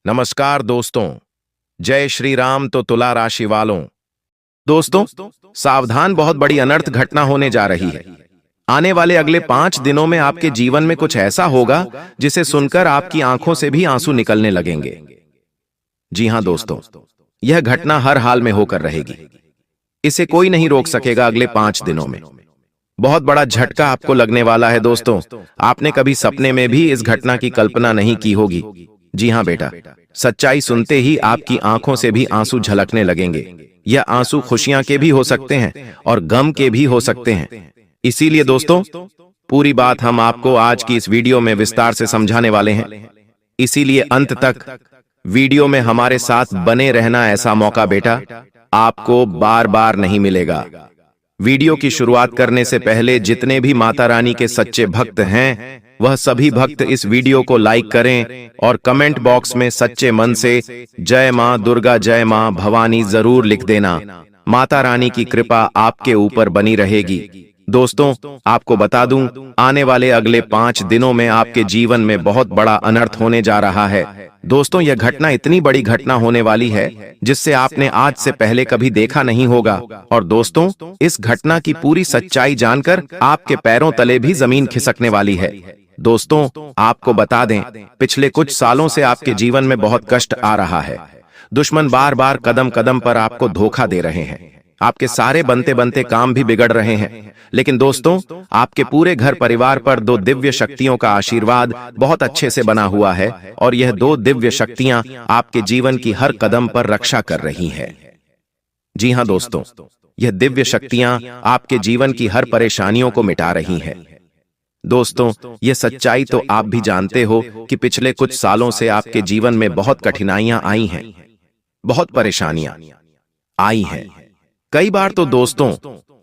नमस्कार दोस्तों। जय श्री राम। तो तुला राशि वालों, दोस्तों सावधान, बहुत बड़ी अनर्थ घटना होने जा रही है। आने वाले अगले 5 दिनों में आपके जीवन में कुछ ऐसा होगा जिसे सुनकर आपकी आंखों से भी आंसू निकलने लगेंगे। जी हां दोस्तों, यह घटना हर हाल में होकर रहेगी। इसे कोई नहीं रोक सकेगा। अगले 5 दिनों में बहुत बड़ा झटका आपको लगने वाला है। दोस्तों, आपने कभी सपने में भी इस घटना की कल्पना नहीं की होगी। जी हां बेटा, सच्चाई सुनते ही आपकी आंखों से भी आंसू झलकने लगेंगे। यह आंसू खुशियां के भी हो सकते हैं और गम के भी हो सकते हैं। इसीलिए दोस्तों, पूरी बात हम आपको आज की इस वीडियो में विस्तार से समझाने वाले हैं। इसीलिए अंत तक वीडियो में हमारे साथ बने रहना। ऐसा मौका बेटा आपको बार बार नहीं मिलेगा। वीडियो की शुरुआत करने से पहले जितने भी माता रानी के सच्चे भक्त हैं, वह सभी भक्त इस वीडियो को लाइक करें और कमेंट बॉक्स में सच्चे मन से जय मां दुर्गा, जय मां भवानी जरूर लिख देना। माता रानी की कृपा आपके ऊपर बनी रहेगी। दोस्तों, आपको बता दूं, आने वाले अगले 5 दिनों में आपके जीवन में बहुत बड़ा अनर्थ होने जा रहा है। दोस्तों, यह घटना इतनी बड़ी घटना होने वाली है जिससे आपने आज से पहले कभी देखा नहीं होगा। और दोस्तों, इस घटना की पूरी सच्चाई जानकर आपके पैरों तले भी जमीन खिसकने वाली है। दोस्तों, आपको बता दें, पिछले कुछ सालों से आपके जीवन में बहुत कष्ट आ रहा है। दुश्मन बार बार कदम कदम पर आपको धोखा दे रहे हैं। आपके सारे बनते बनते काम भी बिगड़ रहे हैं। लेकिन दोस्तों, आपके पूरे घर परिवार पर 2 दिव्य शक्तियों का आशीर्वाद बहुत अच्छे से बना हुआ है और यह 2 दिव्य शक्तियां आपके जीवन की हर कदम पर रक्षा कर रही हैं। जी हां दोस्तों, यह दिव्य शक्तियां आपके जीवन की हर परेशानियों को मिटा रही हैं। दोस्तों, यह सच्चाई तो आप भी जानते हो कि पिछले कुछ सालों से आपके जीवन में बहुत कठिनाइयां आई हैं, बहुत परेशानियां आई हैं। कई बार तो दोस्तों,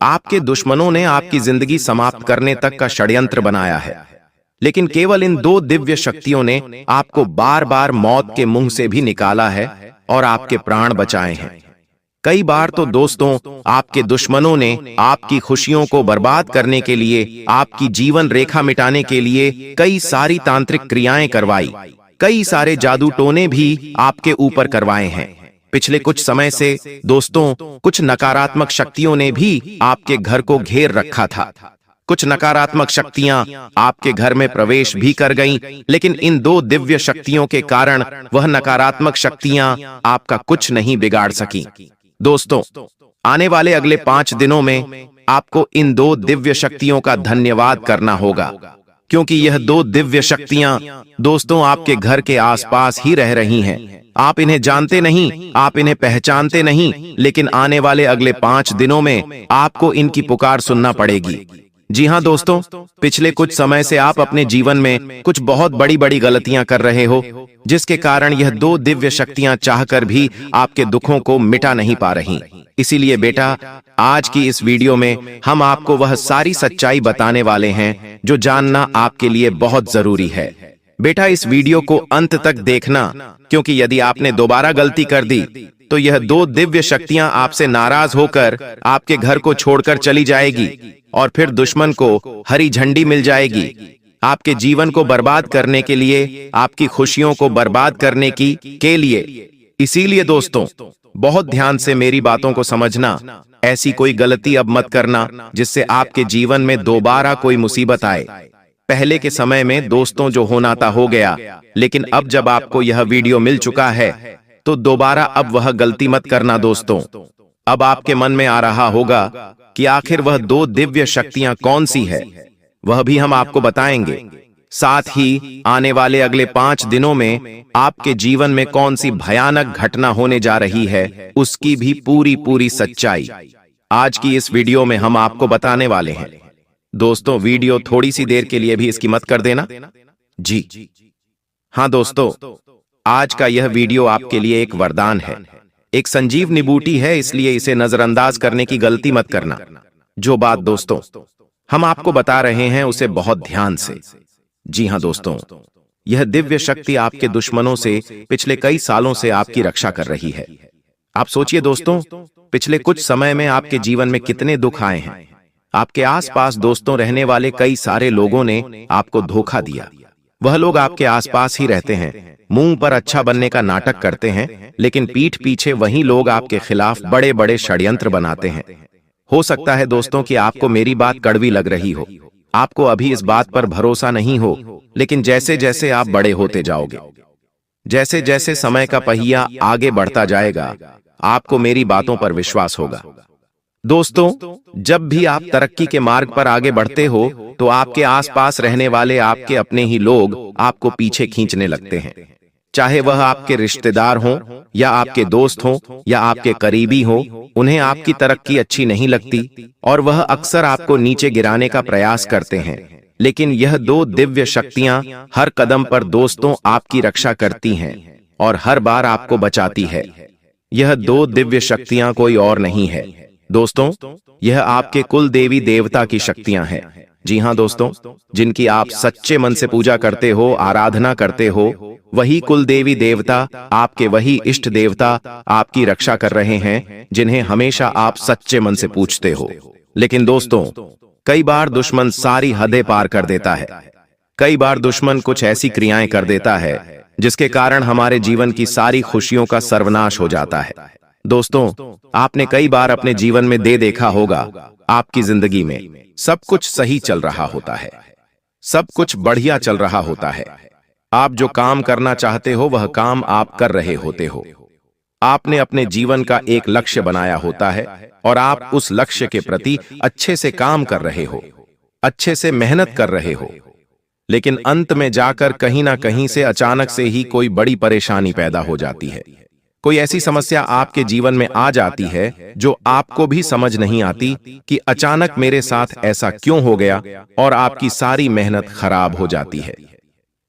आपके दुश्मनों ने आपकी जिंदगी समाप्त करने तक का षड्यंत्र बनाया है। लेकिन केवल इन 2 दिव्य शक्तियों ने आपको बार बार मौत के मुंह से भी निकाला है और आपके प्राण बचाए हैं। कई बार तो दोस्तों, आपके दुश्मनों ने आपकी खुशियों को बर्बाद करने के लिए, आपकी जीवन रेखा मिटाने के लिए कई सारी तांत्रिक क्रियाएं करवाई। कई सारे जादू टोने भी आपके ऊपर करवाए हैं। पिछले कुछ समय से दोस्तों, कुछ नकारात्मक शक्तियों ने भी आपके घर को घेर रखा था। कुछ नकारात्मक शक्तियां आपके घर में प्रवेश भी कर गईं, लेकिन इन 2 दिव्य शक्तियों के कारण वह नकारात्मक शक्तियां आपका कुछ नहीं बिगाड़ सकी। दोस्तों, आने वाले अगले 5 दिनों में आपको इन 2 दिव्य शक्तियों का धन्यवाद करना होगा, क्योंकि यह 2 दिव्य शक्तियां दोस्तों आपके घर के आसपास ही रह रही हैं। आप इन्हें जानते नहीं, आप इन्हें पहचानते नहीं, लेकिन आने वाले अगले 5 दिनों में आपको इनकी पुकार सुनना पड़ेगी। जी हां दोस्तों, पिछले कुछ समय से आप अपने जीवन में कुछ बहुत बड़ी बड़ी गलतियां कर रहे हो, जिसके कारण यह 2 दिव्य शक्तियां चाहकर भी आपके दुखों को मिटा नहीं पा रही। इसीलिए बेटा, आज की इस वीडियो में हम आपको वह सारी सच्चाई बताने वाले हैं जो जानना आपके लिए बहुत जरूरी है। बेटा, इस वीडियो को अंत तक देखना, क्योंकि यदि आपने दोबारा गलती कर दी तो यह 2 दिव्य शक्तियां आपसे नाराज होकर आपके घर को छोड़कर चली जाएगी और फिर दुश्मन को हरी झंडी मिल जाएगी आपके जीवन को बर्बाद करने के लिए, आपकी खुशियों को बर्बाद करने के लिए। इसीलिए दोस्तों, बहुत ध्यान से मेरी बातों को समझना। ऐसी कोई गलती अब मत करना जिससे आपके जीवन में दोबारा कोई मुसीबत आए। पहले के समय में दोस्तों जो होना था हो गया, लेकिन अब जब आपको यह वीडियो मिल चुका है तो दोबारा अब वह गलती मत करना। दोस्तों, अब आपके मन में आ रहा होगा कि आखिर वह 2 दिव्य शक्तियां कौन सी है, वह भी हम आपको बताएंगे। साथ ही आने वाले अगले 5 दिनों में आपके जीवन में कौन सी भयानक घटना होने जा रही है, उसकी भी पूरी सच्चाई आज की इस वीडियो में हम आपको बताने वाले हैं। दोस्तों, वीडियो थोड़ी सी देर के लिए भी इसकी मत कर देना। जी हां दोस्तों, आज का यह वीडियो आपके लिए एक वरदान है, एक संजीवनी बूटी है, इसलिए इसे नजरअंदाज करने की गलती मत करना। जो बात दोस्तों हम आपको बता रहे हैं उसे बहुत ध्यान से। जी हां दोस्तों, यह दिव्य शक्ति आपके दुश्मनों से पिछले कई सालों से आपकी रक्षा कर रही है। आप सोचिए दोस्तों, पिछले कुछ समय में आपके जीवन में कितने दुख आए हैं। आपके आसपास दोस्तों रहने वाले कई सारे लोगों ने आपको धोखा दिया, वह लोग आपके आसपास ही रहते हैं, मुंह पर अच्छा बनने का नाटक करते हैं, लेकिन पीठ पीछे वही लोग आपके खिलाफ बड़े बड़े षड्यंत्र बनाते हैं। हो सकता है दोस्तों कि आपको मेरी बात कड़वी लग रही हो, आपको अभी इस बात पर भरोसा नहीं हो, लेकिन जैसे जैसे आप बड़े होते जाओगे, जैसे जैसे समय का पहिया आगे बढ़ता जाएगा, आपको मेरी बातों पर विश्वास होगा। दोस्तों, जब भी आप तरक्की के मार्ग पर आगे बढ़ते हो तो आपके आसपास रहने वाले आपके अपने ही लोग आपको पीछे खींचने लगते हैं। चाहे वह आपके रिश्तेदार हों या आपके दोस्त हों या आपके करीबी हों, उन्हें आपकी तरक्की अच्छी नहीं लगती और वह अक्सर आपको नीचे गिराने का प्रयास करते हैं। लेकिन यह दो दिव्य शक्तियां हर कदम पर दोस्तों आपकी रक्षा करती हैं और हर बार आपको बचाती है। यह दो दिव्य शक्तियां कोई और नहीं है दोस्तों, यह आपके कुल देवी देवता की शक्तियां हैं। जी हां दोस्तों, जिनकी आप सच्चे मन से पूजा करते हो, आराधना करते हो, वही कुल देवी देवता, आपके वही इष्ट देवता आपकी रक्षा कर रहे हैं, जिन्हें हमेशा आप सच्चे मन से पूछते हो। लेकिन दोस्तों, कई बार दुश्मन सारी हदें पार कर देता है। कई बार दुश्मन कुछ ऐसी क्रियाएं कर देता है जिसके कारण हमारे जीवन की सारी खुशियों का सर्वनाश हो जाता है। दोस्तों, आपने कई बार अपने जीवन में देखा होगा, आपकी जिंदगी में सब कुछ सही चल रहा होता है, सब कुछ बढ़िया चल रहा होता है। आप जो काम करना चाहते हो वह काम आप कर रहे होते हो। आपने अपने जीवन का एक लक्ष्य बनाया होता है और आप उस लक्ष्य के प्रति अच्छे से काम कर रहे हो, अच्छे से मेहनत कर रहे हो। लेकिन अंत में जाकर कहीं ना कहीं से अचानक से ही कोई बड़ी परेशानी पैदा हो जाती है। कोई ऐसी समस्या आपके जीवन में आ जाती है जो आपको भी समझ नहीं आती कि अचानक मेरे साथ ऐसा क्यों हो गया, और आपकी सारी मेहनत खराब हो जाती है।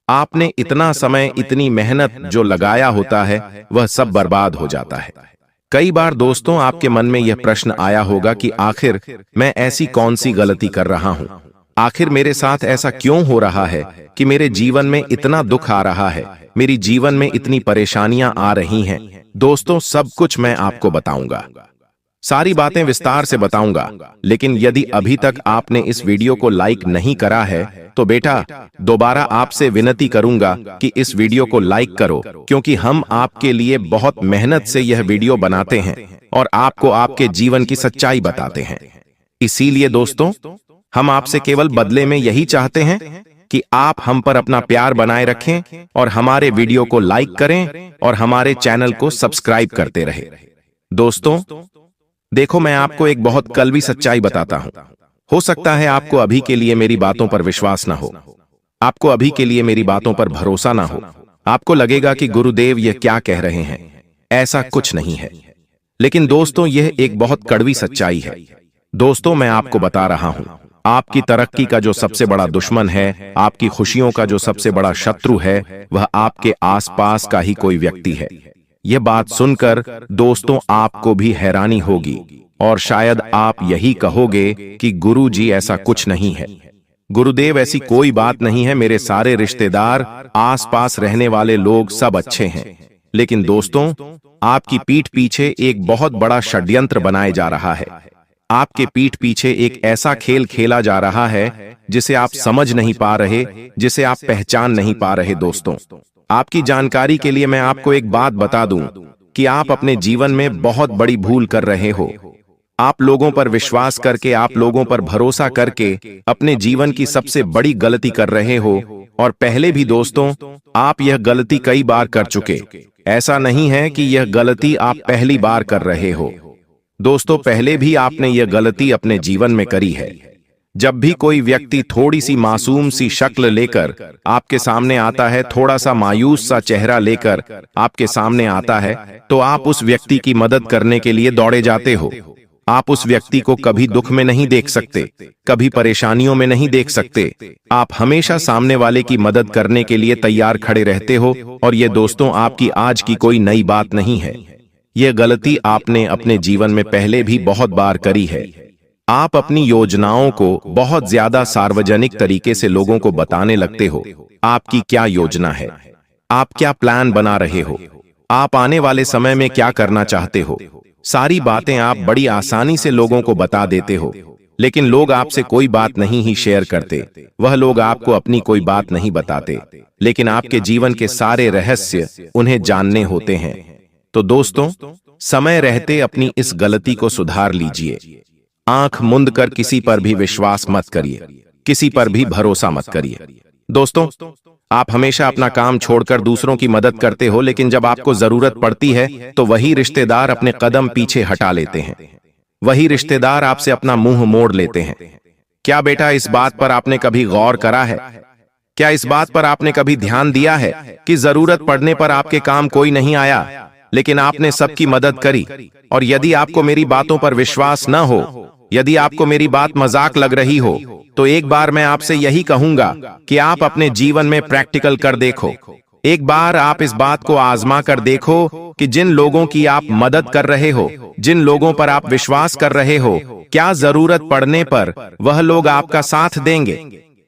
आपने इतना समय, इतनी मेहनत जो लगाया होता है, वह सब बर्बाद हो जाता है। कई बार दोस्तों आपके मन में यह प्रश्न आया होगा कि आखिर मैं ऐसी कौन सी गलती कर रहा हूं, आखिर मेरे साथ ऐसा क्यों हो रहा है कि मेरे जीवन में इतना दुख आ रहा है, मेरी जीवन में इतनी परेशानियां आ रही हैं। दोस्तों, सब कुछ मैं आपको बताऊंगा, सारी बातें विस्तार से बताऊंगा। लेकिन यदि अभी तक आपने इस वीडियो को लाइक नहीं करा है तो बेटा दोबारा आपसे विनती करूंगा कि इस वीडियो को लाइक करो, क्योंकि हम आपके लिए बहुत मेहनत से यह वीडियो बनाते हैं और आपको आपके जीवन की सच्चाई बताते हैं। इसीलिए दोस्तों, हम आपसे केवल बदले में यही चाहते हैं कि आप हम पर अपना प्यार बनाए रखें और हमारे वीडियो को लाइक करें और हमारे चैनल को सब्सक्राइब करते रहे। दोस्तों देखो, मैं आपको एक बहुत कड़वी सच्चाई बताता हूं। हो सकता है आपको अभी के लिए मेरी बातों पर विश्वास ना हो, आपको अभी के लिए मेरी बातों पर भरोसा ना हो, आपको लगेगा कि गुरुदेव ये क्या कह रहे हैं, ऐसा कुछ नहीं है। लेकिन दोस्तों, यह एक बहुत कड़वी सच्चाई है। दोस्तों, मैं आपको बता रहा हूं, आपकी तरक्की का जो सबसे बड़ा दुश्मन है, आपकी खुशियों का जो सबसे बड़ा शत्रु है, वह आपके आसपास का ही कोई व्यक्ति है। यह बात सुनकर दोस्तों आपको भी हैरानी होगी और शायद आप यही कहोगे कि गुरु जी ऐसा कुछ नहीं है, गुरुदेव ऐसी कोई बात नहीं है, मेरे सारे रिश्तेदार, आसपास रहने वाले लोग सब अच्छे हैं। लेकिन दोस्तों, आपकी पीठ पीछे एक बहुत बड़ा षड्यंत्र बनाया जा रहा है। आपके पीठ पीछे एक ऐसा खेल खेला जा रहा है जिसे आप समझ नहीं पा रहे, जिसे आप पहचान नहीं पा रहे। दोस्तों, आपकी जानकारी के लिए मैं आपको एक बात बता दूं कि आप अपने जीवन में बहुत बड़ी भूल कर रहे हो। आप लोगों पर विश्वास करके, आप लोगों पर भरोसा करके अपने जीवन की सबसे बड़ी गलती कर रहे हो। और पहले भी दोस्तों, आप यह गलती कई बार कर चुके। ऐसा नहीं है कि यह गलती आप पहली बार कर रहे हो। दोस्तों, पहले भी आपने यह गलती अपने जीवन में करी है। जब भी कोई व्यक्ति थोड़ी सी मासूम सी शक्ल लेकर आपके सामने आता है, थोड़ा सा मायूस सा चेहरा लेकर आपके सामने आता है, तो आप उस व्यक्ति की मदद करने के लिए दौड़े जाते हो। आप उस व्यक्ति को कभी दुख में नहीं देख सकते, कभी परेशानियों में नहीं देख सकते। आप हमेशा सामने वाले की मदद करने के लिए तैयार खड़े रहते हो। और ये दोस्तों आपकी आज की कोई नई बात नहीं है, यह गलती आपने अपने जीवन में पहले भी बहुत बार करी है। आप अपनी योजनाओं को बहुत ज्यादा सार्वजनिक तरीके से लोगों को बताने लगते हो। आपकी क्या योजना है, आप क्या प्लान बना रहे हो, आप आने वाले समय में क्या करना चाहते हो, सारी बातें आप बड़ी आसानी से लोगों को बता देते हो। लेकिन लोग आपसे कोई बात नहीं ही शेयर करते। वह लोग आपको अपनी कोई बात नहीं बताते, लेकिन आपके जीवन के सारे रहस्य उन्हें जानने होते हैं। तो दोस्तों, समय रहते अपनी इस गलती को सुधार लीजिए। आंख मूंद कर किसी पर भी विश्वास मत करिए, किसी पर भी भरोसा मत करिए। दोस्तों, आप हमेशा अपना काम छोड़कर दूसरों की मदद करते हो, लेकिन जब आपको जरूरत पड़ती है तो वही रिश्तेदार अपने कदम पीछे हटा लेते हैं। वही रिश्तेदार आपसे अपना मुंह मोड़ लेते हैं। क्या बेटा, इस बात पर आपने कभी गौर करा है? क्या इस बात पर आपने कभी ध्यान दिया है कि जरूरत पड़ने पर आपके काम कोई नहीं आया, लेकिन आपने सबकी मदद करी? और यदि आपको मेरी बातों पर विश्वास न हो, यदि आपको मेरी बात मजाक लग रही हो, तो एक बार मैं आपसे यही कहूंगा कि आप अपने जीवन में प्रैक्टिकल कर देखो। एक बार आप इस बात को आजमा कर देखो कि जिन लोगों की आप मदद कर रहे हो, जिन लोगों पर आप विश्वास कर रहे हो, क्या जरूरत पड़ने पर वह लोग आपका साथ देंगे?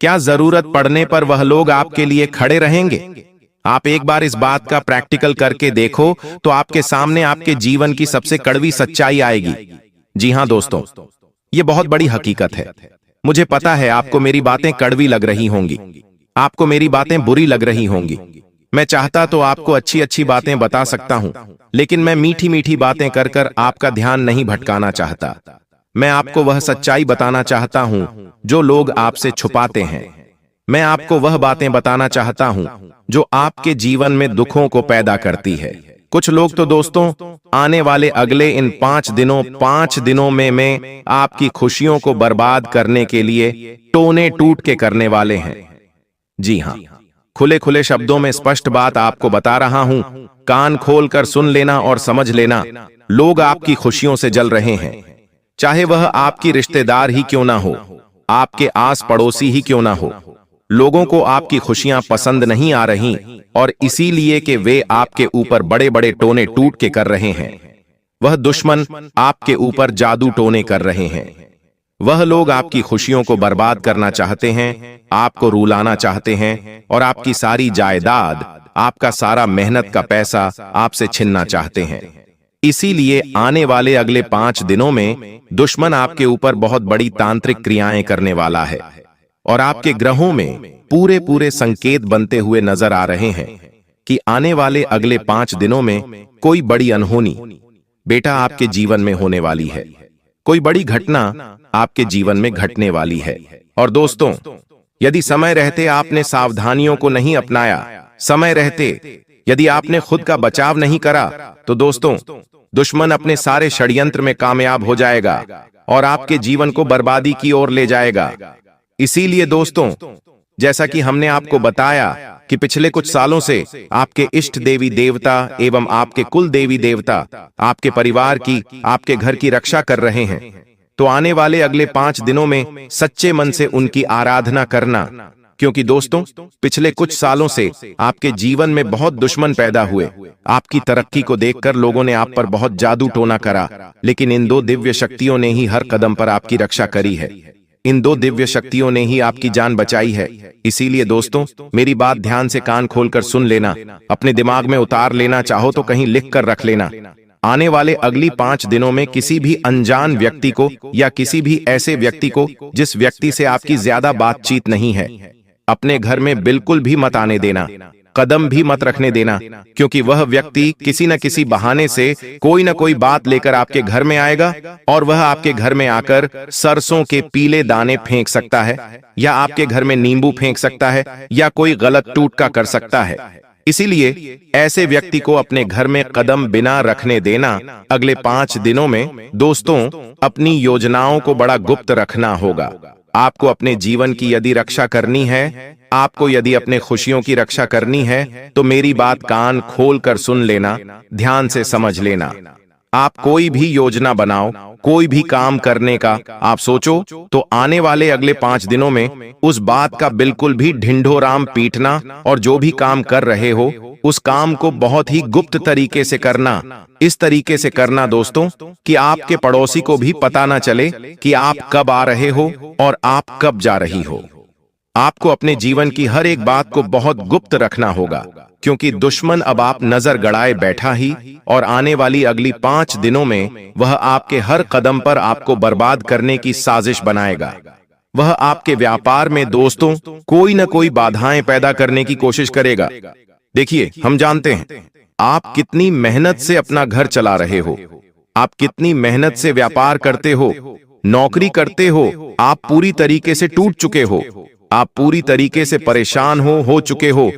क्या जरूरत पड़ने पर वह लोग आपके लिए खड़े रहेंगे? आप एक बार इस बात का प्रैक्टिकल करके देखो तो आपके सामने आपके जीवन की सबसे कड़वी सच्चाई आएगी। जी हां दोस्तों, ये बहुत बड़ी हकीकत है। मुझे पता है आपको मेरी बातें कड़वी लग रही होंगी, आपको मेरी बातें बुरी लग रही होंगी। मैं चाहता तो आपको अच्छी अच्छी बातें बता सकता हूं, लेकिन मैं मीठी मीठी बातें कर कर आपका ध्यान नहीं भटकाना चाहता। मैं आपको वह सच्चाई बताना चाहता हूं जो लोग आपसे छुपाते हैं। मैं आपको वह बातें बताना चाहता हूं जो आपके जीवन में दुखों को पैदा करती है। कुछ लोग तो दोस्तों, आने वाले अगले इन 5 दिनों में मैं आपकी खुशियों को बर्बाद करने के लिए टोने टूट के करने वाले हैं। जी हां, खुले खुले शब्दों में स्पष्ट बात आपको बता रहा हूं। कान खोलकर सुन लेना और समझ लेना। लोग आपकी खुशियों से जल रहे हैं, चाहे वह आपकी रिश्तेदार ही क्यों ना हो, आपके आस पड़ोसी ही क्यों ना हो। लोगों को आपकी खुशियां पसंद नहीं आ रही, और इसीलिए कि वे आपके ऊपर बड़े बड़े टोने टूट के कर रहे हैं। वह दुश्मन आपके ऊपर जादू टोने कर रहे हैं। वह लोग आपकी खुशियों को बर्बाद करना चाहते हैं, आपको रुलाना चाहते हैं, और आपकी सारी जायदाद, आपका सारा मेहनत का पैसा आपसे छीनना चाहते हैं। इसीलिए आने वाले अगले 5 दिनों में दुश्मन आपके ऊपर बहुत बड़ी तांत्रिक क्रियाएं करने वाला है, और आपके ग्रहों में पूरे पूरे संकेत बनते हुए नजर आ रहे हैं कि आने वाले अगले 5 दिनों में कोई बड़ी अनहोनी बेटा आपके जीवन में होने वाली है। कोई बड़ी घटना आपके जीवन में घटने वाली है। और दोस्तों, यदि समय रहते आपने सावधानियों को नहीं अपनाया, समय रहते यदि आपने खुद का बचाव नहीं करा, तो दोस्तों, दुश्मन अपने सारे षड्यंत्र में कामयाब हो जाएगा और आपके जीवन को बर्बादी की ओर ले जाएगा। इसीलिए दोस्तों, जैसा कि हमने आपको बताया कि पिछले कुछ सालों से आपके इष्ट देवी देवता एवं आपके कुल देवी देवता आपके परिवार की, आपके घर की रक्षा कर रहे हैं, तो आने वाले अगले 5 दिनों में सच्चे मन से उनकी आराधना करना। क्योंकि दोस्तों, पिछले कुछ सालों से आपके जीवन में बहुत दुश्मन पैदा हुए। आपकी तरक्की को देखकर लोगों ने आप पर बहुत जादू टोना करा, लेकिन इन 2 दिव्य शक्तियों ने ही हर कदम पर आपकी रक्षा करी है। इन 2 दिव्य शक्तियों ने ही आपकी जान बचाई है। इसीलिए दोस्तों, मेरी बात ध्यान से कान खोलकर सुन लेना, अपने दिमाग में उतार लेना, चाहो तो कहीं लिख कर रख लेना। आने वाले अगली 5 दिनों में किसी भी अनजान व्यक्ति को या किसी भी ऐसे व्यक्ति को जिस व्यक्ति से आपकी ज्यादा बातचीत नहीं है, अपने घर में बिल्कुल भी मत आने देना, कदम भी मत रखने देना, क्योंकि वह व्यक्ति किसी न किसी बहाने से कोई न कोई बात लेकर आपके घर में आएगा, और वह आपके घर में आकर सरसों के पीले दाने फेंक सकता है, या आपके घर में नींबू फेंक सकता है, या कोई गलत टूटका कर सकता है। इसीलिए ऐसे व्यक्ति को अपने घर में कदम बिना रखने देना। अगले 5 दिनों में दोस्तों, अपनी योजनाओं को बड़ा गुप्त रखना होगा। आपको अपने जीवन की यदि रक्षा करनी है, आपको यदि अपने खुशियों की रक्षा करनी है, तो मेरी बात कान खोल कर सुन लेना, ध्यान से समझ लेना। आप कोई भी योजना बनाओ, कोई भी काम करने का आप सोचो, तो आने वाले अगले 5 दिनों में उस बात का बिल्कुल भी ढिंढोराम पीटना, और जो भी काम कर रहे हो उस काम को बहुत ही गुप्त तरीके से करना। इस तरीके से करना दोस्तों कि आपके पड़ोसी को भी पता ना चले कि आप कब आ रहे हो और आप कब जा रही हो। आपको अपने जीवन की हर एक बात को बहुत गुप्त रखना होगा, क्योंकि दुश्मन अब आप नजर गड़ाए बैठा ही और आने वाली अगली 5 दिनों में वह आपके हर कदम पर आपको बर्बाद करने की साजिश बनाएगा। वह आपके व्यापार में दोस्तों कोई न कोई बाधाएं पैदा करने की कोशिश करेगा। देखिए, हम जानते हैं आप कितनी मेहनत से अपना घर चला रहे हो, आप कितनी मेहनत से व्यापार करते हो, नौकरी करते हो, आप पूरी तरीके से टूट चुके हो, आप पूरी तरीके से परेशान हो चुके हो।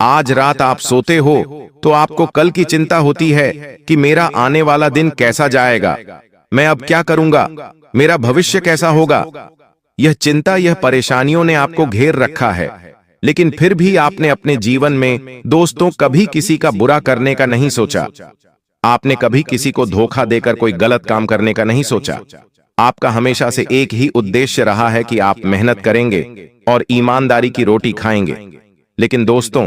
आज रात आप सोते हो तो आपको कल की चिंता होती है कि मेरा आने वाला दिन कैसा जाएगा, मैं अब क्या करूंगा, मेरा भविष्य कैसा होगा। यह चिंता, यह परेशानियों ने आपको घेर रखा है। लेकिन फिर भी आपने अपने जीवन में दोस्तों कभी किसी का बुरा करने का नहीं सोचा। आपने कभी किसी को धोखा देकर कोई गलत काम करने का नहीं सोचा। आपका हमेशा से एक ही उद्देश्य रहा है कि आप मेहनत करेंगे और ईमानदारी की रोटी खाएंगे। लेकिन दोस्तों,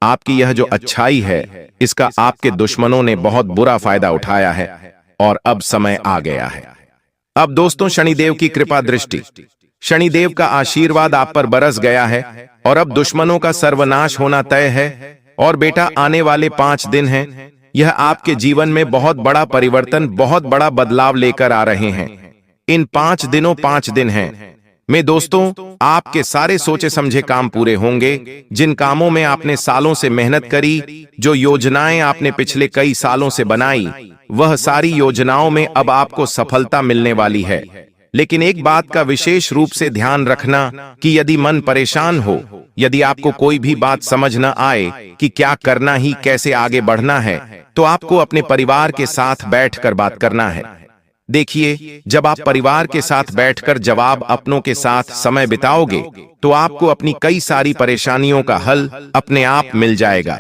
आपकी यह जो अच्छाई है, इसका आपके दुश्मनों ने बहुत बुरा फायदा उठाया है और अब समय आ गया है। अब दोस्तों, शनिदेव की कृपा दृष्टि, शनिदेव का आशीर्वाद आप पर बरस गया है और अब दुश्मनों का सर्वनाश होना तय है। और बेटा, आने वाले 5 दिन हैं, यह आपके जीवन में बहुत बड़ा परिवर्तन, बहुत बड़ा बदलाव लेकर आ रहे हैं। इन 5 दिनों, 5 दिन हैं में दोस्तों आपके सारे सोचे समझे काम पूरे होंगे। जिन कामों में आपने सालों से मेहनत करी, जो योजनाएं आपने पिछले कई सालों से बनाई, वह सारी योजनाओं में अब आपको सफलता मिलने वाली है। लेकिन एक बात का विशेष रूप से ध्यान रखना कि यदि मन परेशान हो, यदि आपको कोई भी बात समझ न आए कि क्या करना ही, कैसे आगे बढ़ना है, तो आपको अपने परिवार के साथ बैठकर बात करना है। देखिए, जब आप परिवार के साथ बैठकर जवाब अपनों के साथ समय बिताओगे तो आपको अपनी कई सारी परेशानियों का हल अपने आप मिल जाएगा।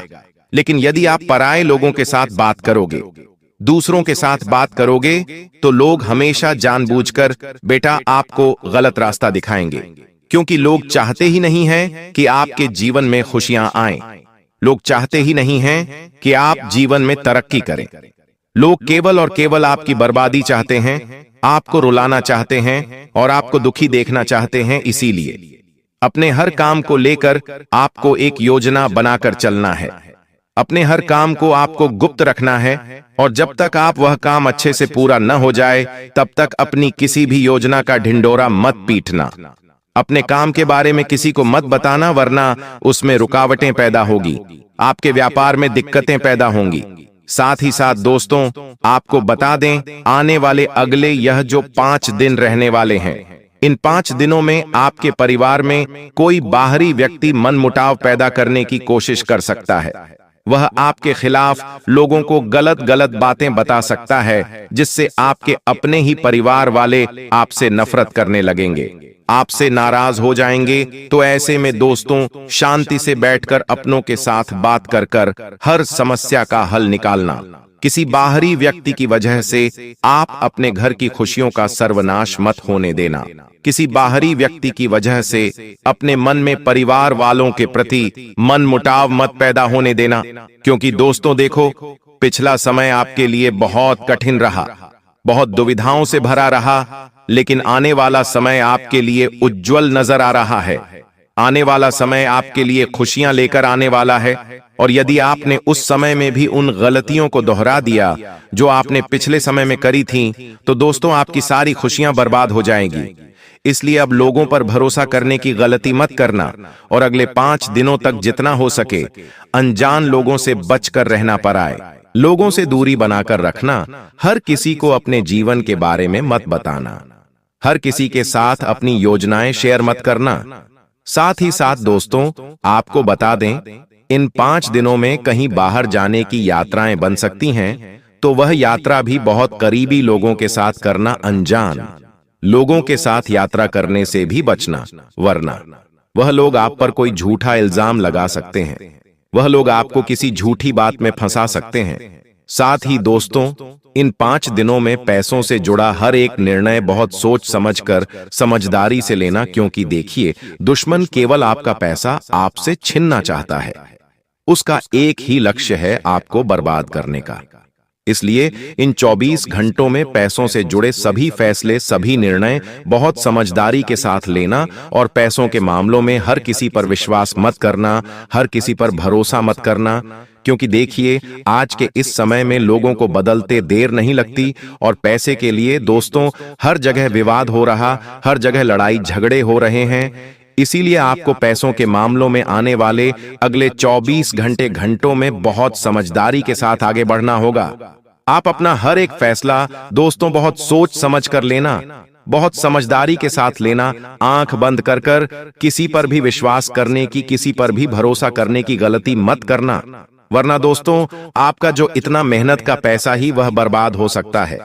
लेकिन यदि आप पराये लोगों के साथ बात करोगे, दूसरों के साथ बात करोगे, तो लोग हमेशा जानबूझकर बेटा आपको गलत रास्ता दिखाएंगे, क्योंकि लोग चाहते ही नहीं हैं कि आपके जीवन में खुशियां आएं। लोग चाहते ही नहीं हैं कि आप जीवन में तरक्की करें। लोग केवल और केवल आपकी बर्बादी चाहते हैं, आपको रुलाना चाहते हैं और आपको दुखी देखना चाहते हैं। इसीलिए अपने हर काम को लेकर आपको एक योजना बनाकर चलना है। अपने हर काम को आपको गुप्त रखना है और जब तक आप वह काम अच्छे से पूरा न हो जाए, तब तक अपनी किसी भी योजना का ढिंढोरा मत पीटना। अपने काम के बारे में किसी को मत बताना, वरना उसमें रुकावटें पैदा होगी, आपके व्यापार में दिक्कतें पैदा होंगी। साथ ही साथ दोस्तों, आपको बता दें, आने वाले अगले यह जो 5 दिन रहने वाले हैं, इन 5 दिनों में आपके परिवार में कोई बाहरी व्यक्ति मनमुटाव पैदा करने की कोशिश कर सकता है। वह आपके खिलाफ लोगों को गलत गलत बातें बता सकता है, जिससे आपके अपने ही परिवार वाले आपसे नफरत करने लगेंगे, आपसे नाराज हो जाएंगे। तो ऐसे में दोस्तों, शांति से बैठकर अपनों के साथ बात कर कर हर समस्या का हल निकालना। किसी बाहरी व्यक्ति की वजह से आप अपने घर की खुशियों का सर्वनाश मत होने देना। किसी बाहरी व्यक्ति की वजह से अपने मन में परिवार वालों के प्रति मनमुटाव मत पैदा होने देना, क्योंकि दोस्तों देखो, पिछला समय आपके लिए बहुत कठिन रहा, बहुत दुविधाओं से भरा रहा, लेकिन आने वाला समय आपके लिए उज्जवल नजर आ रहा है। आने वाला समय आपके लिए खुशियां लेकर आने वाला है। और यदि आपने उस समय में भी उन गलतियों को दोहरा दिया जो आपने पिछले समय में करी थीं, तो दोस्तों आपकी सारी खुशियां बर्बाद हो जाएंगी। इसलिए अब लोगों पर भरोसा करने की गलती मत करना और अगले 5 दिनों तक जितना हो सके अनजान लोगों से बचकर रहना पड़ाए। लोगों से दूरी बनाकर रखना। हर किसी को अपने जीवन के बारे में मत बताना। हर किसी के साथ अपनी योजनाएं शेयर मत करना। साथ ही साथ दोस्तों, आपको बता दें, इन 5 दिनों में कहीं बाहर जाने की यात्राएं बन सकती हैं, तो वह यात्रा भी बहुत करीबी लोगों के साथ करना। अनजान लोगों के साथ यात्रा करने से भी बचना, वरना वह लोग आप पर कोई झूठा इल्जाम लगा सकते हैं। वह लोग आपको किसी झूठी बात में फंसा सकते हैं। साथ ही दोस्तों, इन 5 दिनों में पैसों से जुड़ा हर एक निर्णय बहुत सोच समझकर समझदारी से लेना, क्योंकि देखिए, दुश्मन केवल आपका पैसा आपसे छीनना चाहता है। उसका एक ही लक्ष्य है, आपको बर्बाद करने का। इसलिए इन 24 घंटों में पैसों से जुड़े सभी फैसले, सभी निर्णय बहुत समझदारी के साथ लेना और पैसों के मामलों में हर किसी पर विश्वास मत करना, हर किसी पर भरोसा मत करना। क्योंकि देखिए, आज के इस समय में लोगों को बदलते देर नहीं लगती और पैसे के लिए दोस्तों हर जगह विवाद हो रहा, हर जगह लड़ाई झगड़े हो रहे हैं। इसीलिए आपको पैसों के मामलों में आने वाले अगले 24 घंटों में बहुत समझदारी के साथ आगे बढ़ना होगा। आप अपना हर एक फैसला दोस्तों बहुत सोच समझ कर लेना, बहुत समझदारी के साथ लेना, आंख बंद कर कर किसी पर भी विश्वास करने की, किसी पर भी भरोसा करने की गलती मत करना, वरना दोस्तों आपका जो इतना मेहनत का पैसा ही वह बर्बाद हो सकता है।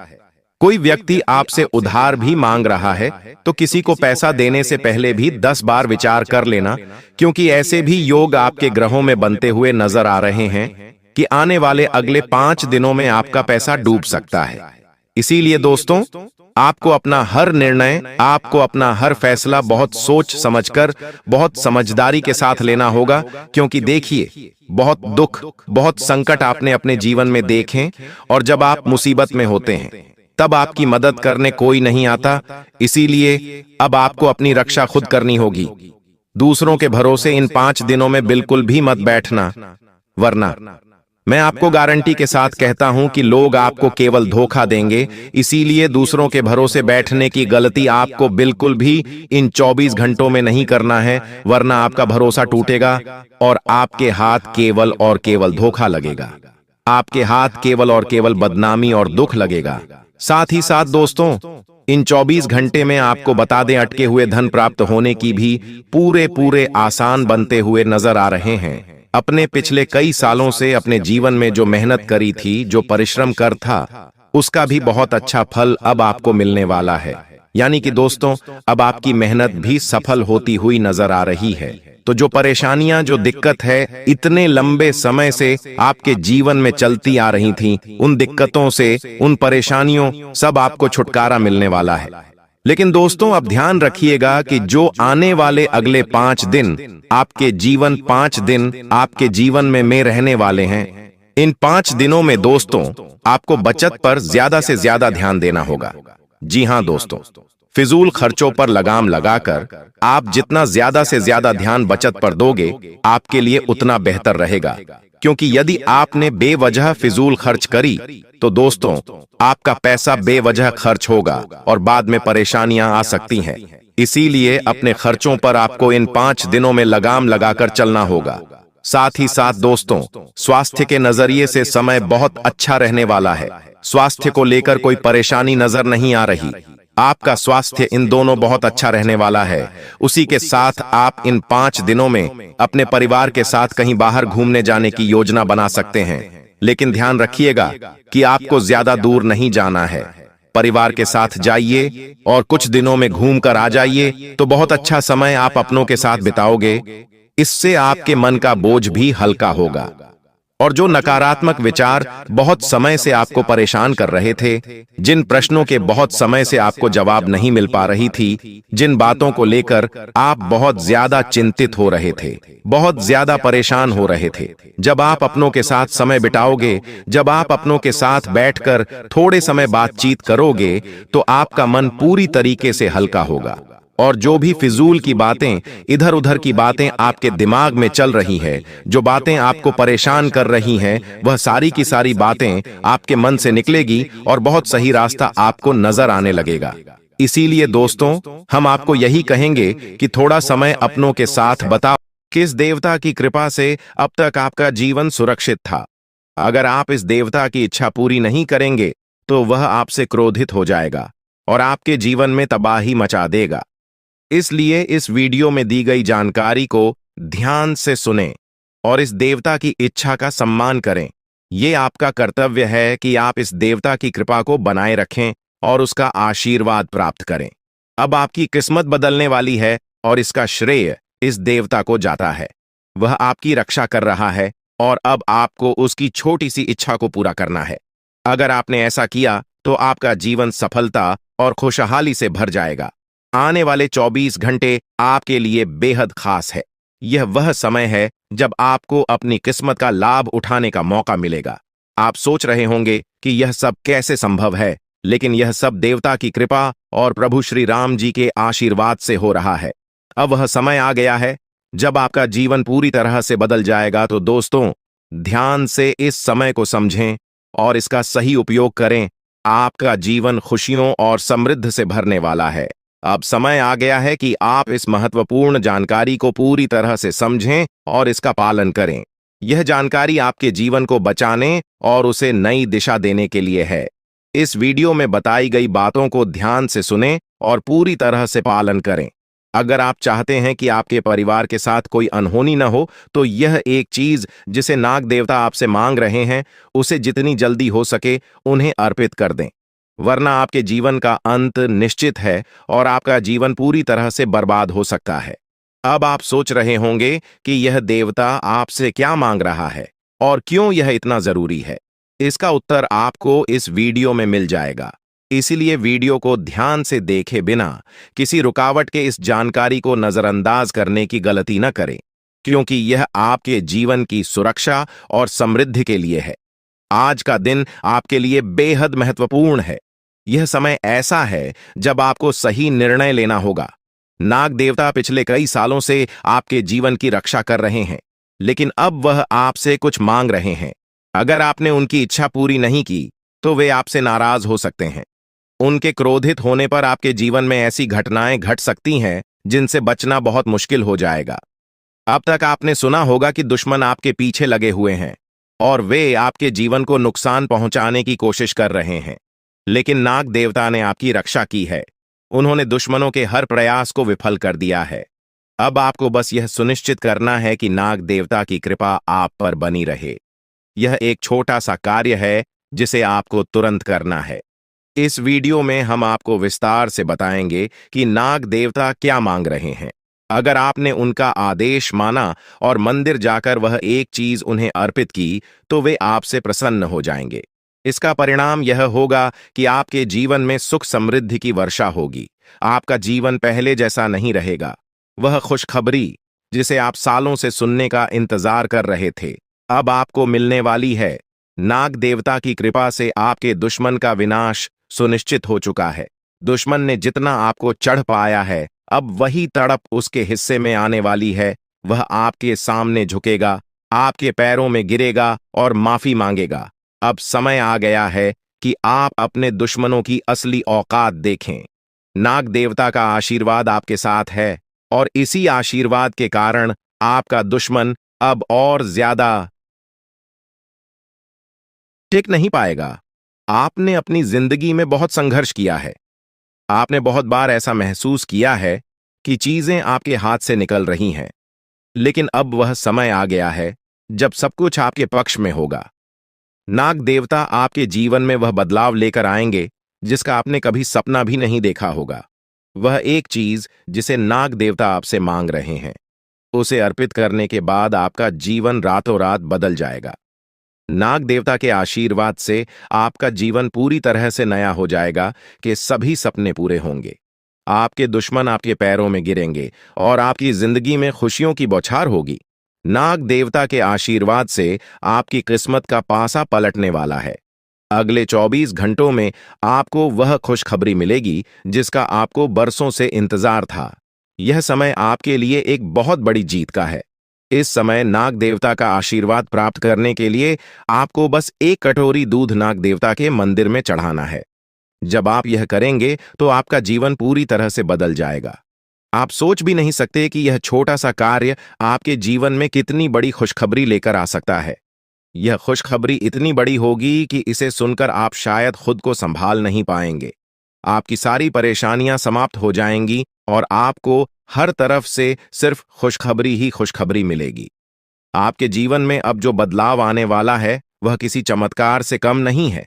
कोई व्यक्ति आपसे उधार भी मांग रहा है तो किसी को पैसा देने से पहले भी 10 बार विचार कर लेना, क्योंकि ऐसे भी योग आपके ग्रहों में बनते हुए नजर आ रहे हैं कि आने वाले अगले 5 दिनों में आपका पैसा डूब सकता है। इसीलिए दोस्तों आपको अपना हर निर्णय, आपको अपना हर फैसला बहुत सोच समझकर, बहुत समझदारी के साथ लेना होगा। क्योंकि देखिए, बहुत दुख, बहुत संकट आपने अपने जीवन में देखे और जब आप मुसीबत में होते हैं तब आपकी मदद करने कोई नहीं आता। इसीलिए अब आपको अपनी रक्षा खुद करनी होगी। दूसरों के भरोसे इन 5 दिनों में बिल्कुल भी मत बैठना, वरना मैं आपको गारंटी के साथ कहता हूं कि लोग आपको केवल धोखा देंगे। इसीलिए दूसरों के भरोसे बैठने की गलती आपको बिल्कुल भी इन 24 घंटों में नहीं करना है, वरना आपका भरोसा टूटेगा और आपके हाथ केवल और केवल धोखा लगेगा, आपके हाथ केवल और केवल बदनामी और दुख लगेगा। साथ ही साथ दोस्तों इन 24 घंटे में आपको बता दें, अटके हुए धन प्राप्त होने की भी पूरे आसान बनते हुए नजर आ रहे हैं। अपने पिछले कई सालों से अपने जीवन में जो मेहनत करी थी, जो परिश्रम कर था, उसका भी बहुत अच्छा फल अब आपको मिलने वाला है। यानी कि दोस्तों अब आपकी मेहनत भी सफल होती हुई नजर आ रही है। तो जो परेशानियां, जो दिक्कत है इतने लंबे समय से आपके जीवन में चलती आ रही थी, उन दिक्कतों से, उन परेशानियों सब आपको छुटकारा मिलने वाला है। लेकिन दोस्तों अब ध्यान रखिएगा कि जो आने वाले अगले 5 दिन आपके जीवन 5 दिन आपके जीवन में रहने वाले हैं, इन 5 दिनों में दोस्तों आपको बचत पर ज्यादा से ज्यादा ध्यान देना होगा। जी हां दोस्तों, फिजूल खर्चों पर लगाम लगाकर आप जितना ज्यादा से ज्यादा ध्यान बचत पर दोगे, आपके लिए उतना बेहतर रहेगा। क्योंकि यदि आपने बेवजह फिजूल खर्च करी तो दोस्तों आपका पैसा बेवजह खर्च होगा और बाद में परेशानियां आ सकती हैं। इसीलिए अपने खर्चों पर आपको इन 5 दिनों में लगाम लगाकर चलना होगा। साथ ही साथ दोस्तों स्वास्थ्य के नजरिए से समय बहुत अच्छा रहने वाला है। स्वास्थ्य को लेकर कोई परेशानी नजर नहीं आ रही। आपका स्वास्थ्य इन दोनों बहुत अच्छा रहने वाला है। उसी के साथ आप इन 5 दिनों में अपने परिवार के साथ कहीं बाहर घूमने जाने की योजना बना सकते हैं। लेकिन ध्यान रखिएगा कि आपको ज्यादा दूर नहीं जाना है। परिवार के साथ जाइए और कुछ दिनों में घूम कर आ जाइए, तो बहुत अच्छा समय आप अपनों के साथ बिताओगे। इससे आपके मन का बोझ भी हल्का होगा और जो नकारात्मक विचार बहुत समय से आपको परेशान कर रहे थे, जिन प्रश्नों के बहुत समय से आपको जवाब नहीं मिल पा रही थी, जिन बातों को लेकर आप बहुत ज्यादा चिंतित हो रहे थे, बहुत ज्यादा परेशान हो रहे थे, जब आप अपनों के साथ समय बिताओगे, जब आप अपनों के साथ बैठकर थोड़े समय बातचीत करोगे, तो आपका मन पूरी तरीके से हल्का होगा और जो भी फिजूल की बातें, इधर उधर की बातें आपके दिमाग में चल रही है, जो बातें आपको परेशान कर रही हैं, वह सारी की सारी बातें आपके मन से निकलेगी और बहुत सही रास्ता आपको नजर आने लगेगा। इसीलिए दोस्तों हम आपको यही कहेंगे कि थोड़ा समय अपनों के साथ बताओ। किस देवता की कृपा से अब तक आपका जीवन सुरक्षित था? अगर आप इस देवता की इच्छा पूरी नहीं करेंगे तो वह आपसे क्रोधित हो जाएगा और आपके जीवन में तबाही मचा देगा। इसलिए इस वीडियो में दी गई जानकारी को ध्यान से सुनें और इस देवता की इच्छा का सम्मान करें। ये आपका कर्तव्य है कि आप इस देवता की कृपा को बनाए रखें और उसका आशीर्वाद प्राप्त करें। अब आपकी किस्मत बदलने वाली है और इसका श्रेय इस देवता को जाता है। वह आपकी रक्षा कर रहा है और अब आपको उसकी छोटी सी इच्छा को पूरा करना है। अगर आपने ऐसा किया तो आपका जीवन सफलता और खुशहाली से भर जाएगा। आने वाले 24 घंटे आपके लिए बेहद खास है। यह वह समय है जब आपको अपनी किस्मत का लाभ उठाने का मौका मिलेगा। आप सोच रहे होंगे कि यह सब कैसे संभव है, लेकिन यह सब देवता की कृपा और प्रभु श्री राम जी के आशीर्वाद से हो रहा है। अब वह समय आ गया है जब आपका जीवन पूरी तरह से बदल जाएगा। तो दोस्तों, ध्यान से इस समय को समझें और इसका सही उपयोग करें। आपका जीवन खुशियों और समृद्ध से भरने वाला है। अब समय आ गया है कि आप इस महत्वपूर्ण जानकारी को पूरी तरह से समझें और इसका पालन करें। यह जानकारी आपके जीवन को बचाने और उसे नई दिशा देने के लिए है। इस वीडियो में बताई गई बातों को ध्यान से सुनें और पूरी तरह से पालन करें। अगर आप चाहते हैं कि आपके परिवार के साथ कोई अनहोनी न हो, तो यह एक चीज जिसे नाग देवता आपसे मांग रहे हैं, उसे जितनी जल्दी हो सके उन्हें अर्पित कर दें, वरना आपके जीवन का अंत निश्चित है और आपका जीवन पूरी तरह से बर्बाद हो सकता है। अब आप सोच रहे होंगे कि यह देवता आपसे क्या मांग रहा है और क्यों यह इतना जरूरी है। इसका उत्तर आपको इस वीडियो में मिल जाएगा, इसीलिए वीडियो को ध्यान से देखे बिना किसी रुकावट के इस जानकारी को नजरअंदाज करने की गलती न करें, क्योंकि यह आपके जीवन की सुरक्षा और समृद्धि के लिए है। आज का दिन आपके लिए बेहद महत्वपूर्ण है। यह समय ऐसा है जब आपको सही निर्णय लेना होगा। नाग देवता पिछले कई सालों से आपके जीवन की रक्षा कर रहे हैं, लेकिन अब वह आपसे कुछ मांग रहे हैं। अगर आपने उनकी इच्छा पूरी नहीं की, तो वे आपसे नाराज हो सकते हैं। उनके क्रोधित होने पर आपके जीवन में ऐसी घटनाएं घट सकती हैं जिनसे बचना बहुत मुश्किल हो जाएगा। अब तक आपने सुना होगा कि दुश्मन आपके पीछे लगे हुए हैं और वे आपके जीवन को नुकसान पहुंचाने की कोशिश कर रहे हैं, लेकिन नाग देवता ने आपकी रक्षा की है। उन्होंने दुश्मनों के हर प्रयास को विफल कर दिया है। अब आपको बस यह सुनिश्चित करना है कि नाग देवता की कृपा आप पर बनी रहे। यह एक छोटा सा कार्य है जिसे आपको तुरंत करना है। इस वीडियो में हम आपको विस्तार से बताएंगे कि नाग देवता क्या मांग रहे हैं। अगर आपने उनका आदेश माना और मंदिर जाकर वह एक चीज उन्हें अर्पित की, तो वे आपसे प्रसन्न हो जाएंगे। इसका परिणाम यह होगा कि आपके जीवन में सुख समृद्धि की वर्षा होगी। आपका जीवन पहले जैसा नहीं रहेगा। वह खुशखबरी जिसे आप सालों से सुनने का इंतजार कर रहे थे, अब आपको मिलने वाली है। नाग देवता की कृपा से आपके दुश्मन का विनाश सुनिश्चित हो चुका है। दुश्मन ने जितना आपको चढ़ पाया है, अब वही तड़प उसके हिस्से में आने वाली है। वह आपके सामने झुकेगा, आपके पैरों में गिरेगा और माफी मांगेगा। अब समय आ गया है कि आप अपने दुश्मनों की असली औकात देखें। नाग देवता का आशीर्वाद आपके साथ है और इसी आशीर्वाद के कारण आपका दुश्मन अब और ज्यादा टिक नहीं पाएगा। आपने अपनी जिंदगी में बहुत संघर्ष किया है। आपने बहुत बार ऐसा महसूस किया है कि चीजें आपके हाथ से निकल रही हैं, लेकिन अब वह समय आ गया है जब सब कुछ आपके पक्ष में होगा। नाग देवता आपके जीवन में वह बदलाव लेकर आएंगे जिसका आपने कभी सपना भी नहीं देखा होगा। वह एक चीज जिसे नाग देवता आपसे मांग रहे हैं, उसे अर्पित करने के बाद आपका जीवन रातों रात बदल जाएगा। नाग देवता के आशीर्वाद से आपका जीवन पूरी तरह से नया हो जाएगा कि सभी सपने पूरे होंगे। आपके दुश्मन आपके पैरों में गिरेंगे और आपकी जिंदगी में खुशियों की बौछार होगी। नाग देवता के आशीर्वाद से आपकी किस्मत का पासा पलटने वाला है। अगले 24 घंटों में आपको वह खुशखबरी मिलेगी जिसका आपको बरसों से इंतजार था। यह समय आपके लिए एक बहुत बड़ी जीत का है। इस समय नाग देवता का आशीर्वाद प्राप्त करने के लिए आपको बस एक कटोरी दूध नाग देवता के मंदिर में चढ़ाना है। जब आप यह करेंगे तो आपका जीवन पूरी तरह से बदल जाएगा। आप सोच भी नहीं सकते कि यह छोटा सा कार्य आपके जीवन में कितनी बड़ी खुशखबरी लेकर आ सकता है। यह खुशखबरी इतनी बड़ी होगी कि इसे सुनकर आप शायद खुद को संभाल नहीं पाएंगे। आपकी सारी परेशानियां समाप्त हो जाएंगी और आपको हर तरफ से सिर्फ खुशखबरी ही खुशखबरी मिलेगी। आपके जीवन में अब जो बदलाव आने वाला है, वह किसी चमत्कार से कम नहीं है।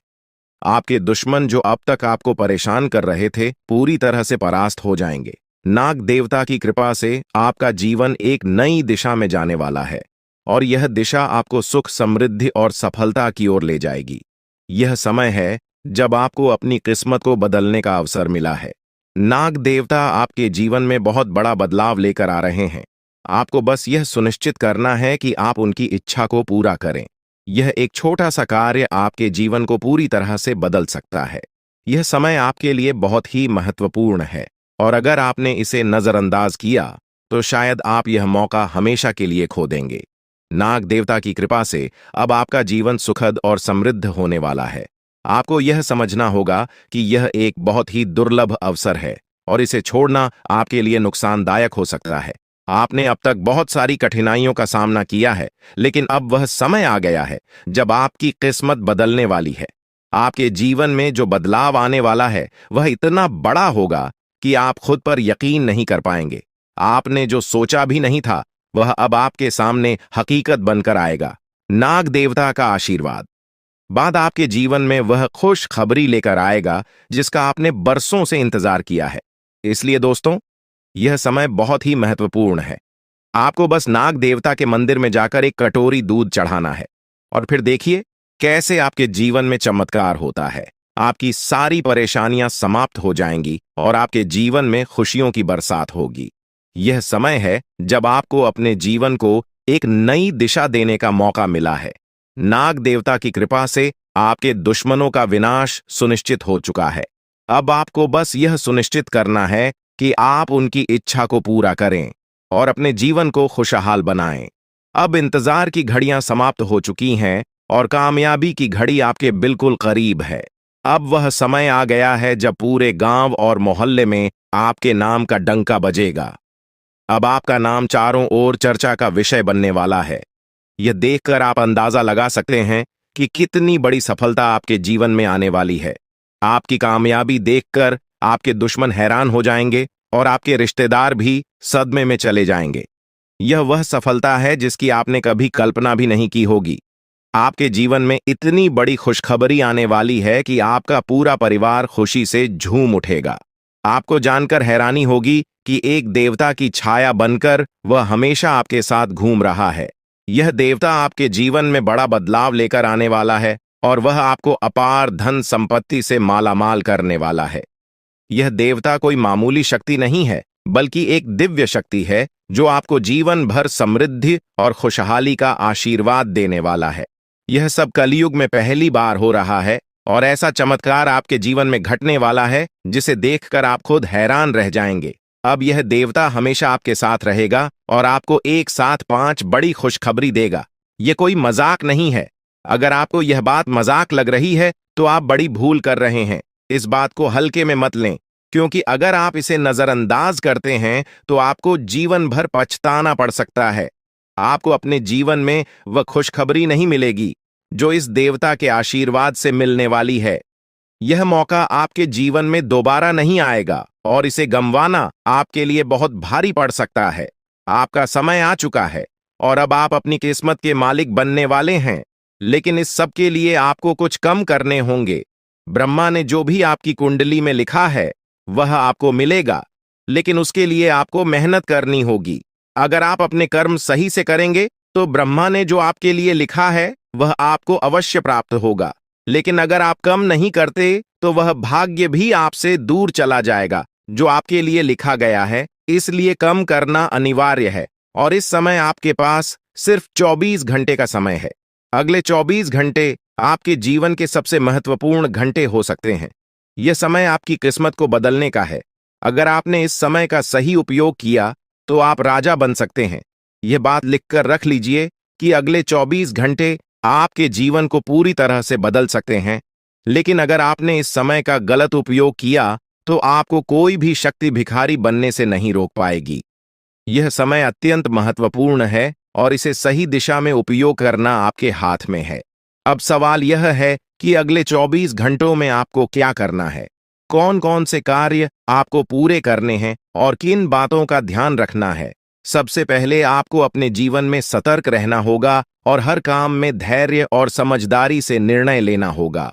आपके दुश्मन जो अब तक आपको परेशान कर रहे थे, पूरी तरह से परास्त हो जाएंगे। नाग देवता की कृपा से आपका जीवन एक नई दिशा में जाने वाला है और यह दिशा आपको सुख, समृद्धि और सफलता की ओर ले जाएगी। यह समय है जब आपको अपनी किस्मत को बदलने का अवसर मिला है। नाग देवता आपके जीवन में बहुत बड़ा बदलाव लेकर आ रहे हैं। आपको बस यह सुनिश्चित करना है कि आप उनकी इच्छा को पूरा करें। यह एक छोटा सा कार्य आपके जीवन को पूरी तरह से बदल सकता है। यह समय आपके लिए बहुत ही महत्वपूर्ण है और अगर आपने इसे नजरअंदाज किया तो शायद आप यह मौका हमेशा के लिए खो देंगे। नाग देवता की कृपा से अब आपका जीवन सुखद और समृद्ध होने वाला है। आपको यह समझना होगा कि यह एक बहुत ही दुर्लभ अवसर है और इसे छोड़ना आपके लिए नुकसानदायक हो सकता है। आपने अब तक बहुत सारी कठिनाइयों का सामना किया है, लेकिन अब वह समय आ गया है जब आपकी किस्मत बदलने वाली है। आपके जीवन में जो बदलाव आने वाला है वह इतना बड़ा होगा कि आप खुद पर यकीन नहीं कर पाएंगे। आपने जो सोचा भी नहीं था वह अब आपके सामने हकीकत बनकर आएगा। नाग देवता का आशीर्वाद बाद आपके जीवन में वह खुश खबरी लेकर आएगा जिसका आपने बरसों से इंतजार किया है। इसलिए दोस्तों, यह समय बहुत ही महत्वपूर्ण है। आपको बस नाग देवता के मंदिर में जाकर एक कटोरी दूध चढ़ाना है और फिर देखिए कैसे आपके जीवन में चमत्कार होता है। आपकी सारी परेशानियां समाप्त हो जाएंगी और आपके जीवन में खुशियों की बरसात होगी। यह समय है जब आपको अपने जीवन को एक नई दिशा देने का मौका मिला है। नाग देवता की कृपा से आपके दुश्मनों का विनाश सुनिश्चित हो चुका है। अब आपको बस यह सुनिश्चित करना है कि आप उनकी इच्छा को पूरा करें और अपने जीवन को खुशहाल बनाएं। अब इंतजार की घड़ियां समाप्त हो चुकी हैं और कामयाबी की घड़ी आपके बिल्कुल करीब है। अब वह समय आ गया है जब पूरे गांव और मोहल्ले में आपके नाम का डंका बजेगा। अब आपका नाम चारों ओर चर्चा का विषय बनने वाला है। यह देखकर आप अंदाजा लगा सकते हैं कि कितनी बड़ी सफलता आपके जीवन में आने वाली है। आपकी कामयाबी देखकर आपके दुश्मन हैरान हो जाएंगे और आपके रिश्तेदार भी सदमे में चले जाएंगे। यह वह सफलता है जिसकी आपने कभी कल्पना भी नहीं की होगी। आपके जीवन में इतनी बड़ी खुशखबरी आने वाली है कि आपका पूरा परिवार खुशी से झूम उठेगा। आपको जानकर हैरानी होगी कि एक देवता की छाया बनकर वह हमेशा आपके साथ घूम रहा है। यह देवता आपके जीवन में बड़ा बदलाव लेकर आने वाला है और वह आपको अपार धन संपत्ति से मालामाल करने वाला है। यह देवता कोई मामूली शक्ति नहीं है, बल्कि एक दिव्य शक्ति है जो आपको जीवन भर समृद्धि और खुशहाली का आशीर्वाद देने वाला है। यह सब कलयुग में पहली बार हो रहा है और ऐसा चमत्कार आपके जीवन में घटने वाला है जिसे देखकर आप खुद हैरान रह जाएंगे। अब यह देवता हमेशा आपके साथ रहेगा और आपको एक साथ 5 बड़ी खुशखबरी देगा। यह कोई मजाक नहीं है। अगर आपको यह बात मजाक लग रही है तो आप बड़ी भूल कर रहे हैं। इस बात को हल्के में मत लें, क्योंकि अगर आप इसे नजरअंदाज करते हैं तो आपको जीवन भर पछताना पड़ सकता है। आपको अपने जीवन में वह खुशखबरी नहीं मिलेगी जो इस देवता के आशीर्वाद से मिलने वाली है। यह मौका आपके जीवन में दोबारा नहीं आएगा और इसे गंवाना आपके लिए बहुत भारी पड़ सकता है। आपका समय आ चुका है और अब आप अपनी किस्मत के मालिक बनने वाले हैं, लेकिन इस सब के लिए आपको कुछ कम करने होंगे। ब्रह्मा ने जो भी आपकी कुंडली में लिखा है वह आपको मिलेगा, लेकिन उसके लिए आपको मेहनत करनी होगी। अगर आप अपने कर्म सही से करेंगे तो ब्रह्मा ने जो आपके लिए लिखा है वह आपको अवश्य प्राप्त होगा, लेकिन अगर आप कम नहीं करते तो वह भाग्य भी आपसे दूर चला जाएगा जो आपके लिए लिखा गया है। इसलिए कम करना अनिवार्य है और इस समय आपके पास सिर्फ 24 घंटे का समय है। अगले 24 घंटे आपके जीवन के सबसे महत्वपूर्ण घंटे हो सकते हैं। यह समय आपकी किस्मत को बदलने का है। अगर आपने इस समय का सही उपयोग किया तो आप राजा बन सकते हैं। यह बात लिखकर रख लीजिए कि अगले 24 घंटे आपके जीवन को पूरी तरह से बदल सकते हैं, लेकिन अगर आपने इस समय का गलत उपयोग किया तो आपको कोई भी शक्ति भिखारी बनने से नहीं रोक पाएगी। यह समय अत्यंत महत्वपूर्ण है और इसे सही दिशा में उपयोग करना आपके हाथ में है। अब सवाल यह है कि अगले 24 घंटों में आपको क्या करना है, कौन कौन से कार्य आपको पूरे करने हैं और किन बातों का ध्यान रखना है। सबसे पहले आपको अपने जीवन में सतर्क रहना होगा और हर काम में धैर्य और समझदारी से निर्णय लेना होगा।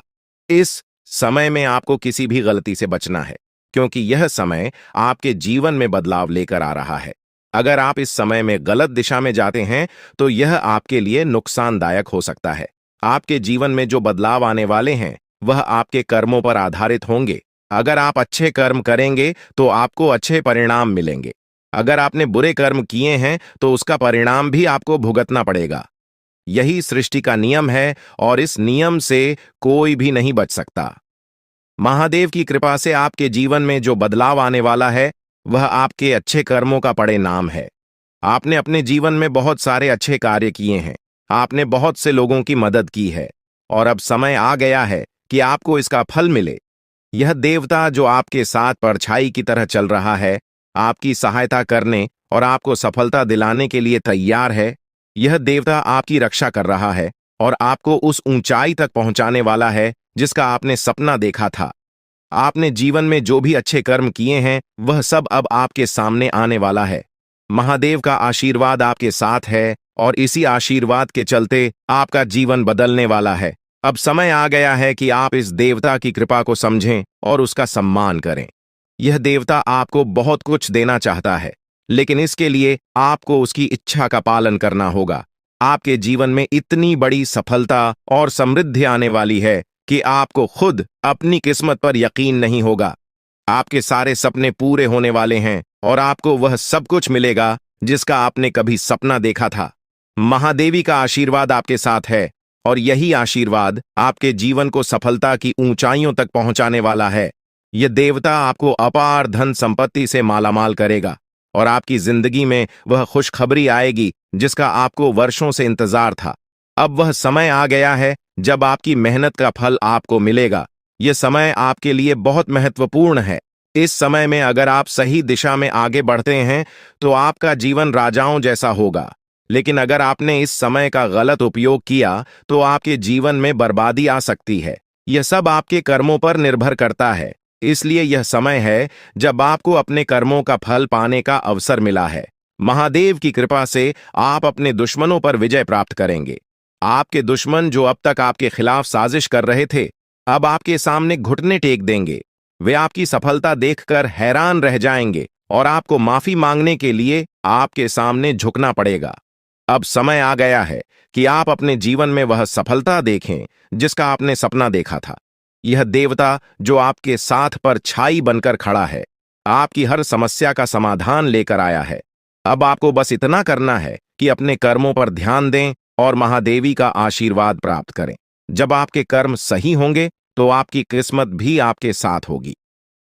इस समय में आपको किसी भी गलती से बचना है, क्योंकि यह समय आपके जीवन में बदलाव लेकर आ रहा है। अगर आप इस समय में गलत दिशा में जाते हैं तो यह आपके लिए नुकसानदायक हो सकता है। आपके जीवन में जो बदलाव आने वाले हैं वह आपके कर्मों पर आधारित होंगे। अगर आप अच्छे कर्म करेंगे तो आपको अच्छे परिणाम मिलेंगे। अगर आपने बुरे कर्म किए हैं तो उसका परिणाम भी आपको भुगतना पड़ेगा। यही सृष्टि का नियम है और इस नियम से कोई भी नहीं बच सकता। महादेव की कृपा से आपके जीवन में जो बदलाव आने वाला है वह आपके अच्छे कर्मों का परिणाम है। आपने अपने जीवन में बहुत सारे अच्छे कार्य किए हैं, आपने बहुत से लोगों की मदद की है और अब समय आ गया है कि आपको इसका फल मिले। यह देवता जो आपके साथ परछाई की तरह चल रहा है, आपकी सहायता करने और आपको सफलता दिलाने के लिए तैयार है। यह देवता आपकी रक्षा कर रहा है और आपको उस ऊंचाई तक पहुंचाने वाला है जिसका आपने सपना देखा था। आपने जीवन में जो भी अच्छे कर्म किए हैं वह सब अब आपके सामने आने वाला है। महादेव का आशीर्वाद आपके साथ है और इसी आशीर्वाद के चलते आपका जीवन बदलने वाला है। अब समय आ गया है कि आप इस देवता की कृपा को समझें और उसका सम्मान करें। यह देवता आपको बहुत कुछ देना चाहता है, लेकिन इसके लिए आपको उसकी इच्छा का पालन करना होगा। आपके जीवन में इतनी बड़ी सफलता और समृद्धि आने वाली है कि आपको खुद अपनी किस्मत पर यकीन नहीं होगा। आपके सारे सपने पूरे होने वाले हैं और आपको वह सब कुछ मिलेगा जिसका आपने कभी सपना देखा था। महादेवी का आशीर्वाद आपके साथ है और यही आशीर्वाद आपके जीवन को सफलता की ऊंचाइयों तक पहुंचाने वाला है। यह देवता आपको अपार धन संपत्ति से मालामाल करेगा और आपकी जिंदगी में वह खुशखबरी आएगी जिसका आपको वर्षों से इंतजार था। अब वह समय आ गया है जब आपकी मेहनत का फल आपको मिलेगा। यह समय आपके लिए बहुत महत्वपूर्ण है। इस समय में अगर आप सही दिशा में आगे बढ़ते हैं तो आपका जीवन राजाओं जैसा होगा, लेकिन अगर आपने इस समय का गलत उपयोग किया तो आपके जीवन में बर्बादी आ सकती है। यह सब आपके कर्मों पर निर्भर करता है, इसलिए यह समय है जब आपको अपने कर्मों का फल पाने का अवसर मिला है। महादेव की कृपा से आप अपने दुश्मनों पर विजय प्राप्त करेंगे। आपके दुश्मन जो अब तक आपके खिलाफ साजिश कर रहे थे, अब आपके सामने घुटने टेक देंगे। वे आपकी सफलता देखकर हैरान रह जाएंगे और आपको माफी मांगने के लिए आपके सामने झुकना पड़ेगा। अब समय आ गया है कि आप अपने जीवन में वह सफलता देखें जिसका आपने सपना देखा था। यह देवता जो आपके साथ पर छाई बनकर खड़ा है, आपकी हर समस्या का समाधान लेकर आया है। अब आपको बस इतना करना है कि अपने कर्मों पर ध्यान दें और महादेवी का आशीर्वाद प्राप्त करें। जब आपके कर्म सही होंगे तो आपकी किस्मत भी आपके साथ होगी।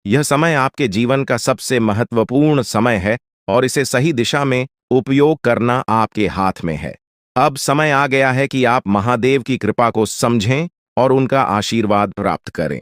यह समय आपके जीवन का सबसे महत्वपूर्ण समय है और इसे सही दिशा में उपयोग करना आपके हाथ में है। अब समय आ गया है कि आप महादेव की कृपा को समझें और उनका आशीर्वाद प्राप्त करें।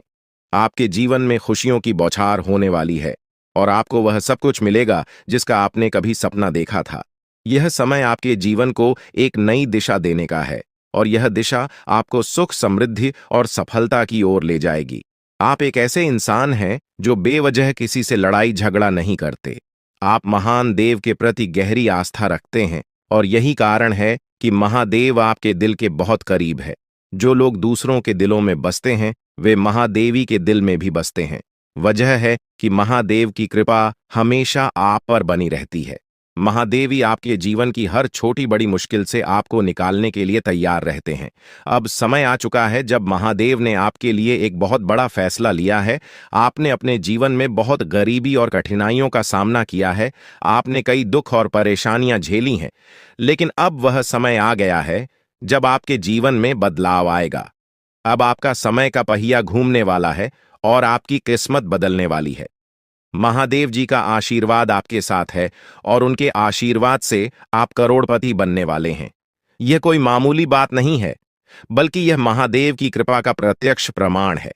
आपके जीवन में खुशियों की बौछार होने वाली है और आपको वह सब कुछ मिलेगा जिसका आपने कभी सपना देखा था। यह समय आपके जीवन को एक नई दिशा देने का है और यह दिशा आपको सुख, समृद्धि और सफलता की ओर ले जाएगी। आप एक ऐसे इंसान हैं जो बेवजह किसी से लड़ाई झगड़ा नहीं करते। आप महान देव के प्रति गहरी आस्था रखते हैं और यही कारण है कि महादेव आपके दिल के बहुत करीब है। जो लोग दूसरों के दिलों में बसते हैं वे महादेवी के दिल में भी बसते हैं। वजह है कि महादेव की कृपा हमेशा आप पर बनी रहती है। महादेवी आपके जीवन की हर छोटी बड़ी मुश्किल से आपको निकालने के लिए तैयार रहते हैं। अब समय आ चुका है जब महादेव ने आपके लिए एक बहुत बड़ा फैसला लिया है। आपने अपने जीवन में बहुत गरीबी और कठिनाइयों का सामना किया है, आपने कई दुख और परेशानियां झेली हैं, लेकिन अब वह समय आ गया है जब आपके जीवन में बदलाव आएगा। अब आपका समय का पहिया घूमने वाला है और आपकी किस्मत बदलने वाली है। महादेव जी का आशीर्वाद आपके साथ है और उनके आशीर्वाद से आप करोड़पति बनने वाले हैं। यह कोई मामूली बात नहीं है, बल्कि यह महादेव की कृपा का प्रत्यक्ष प्रमाण है।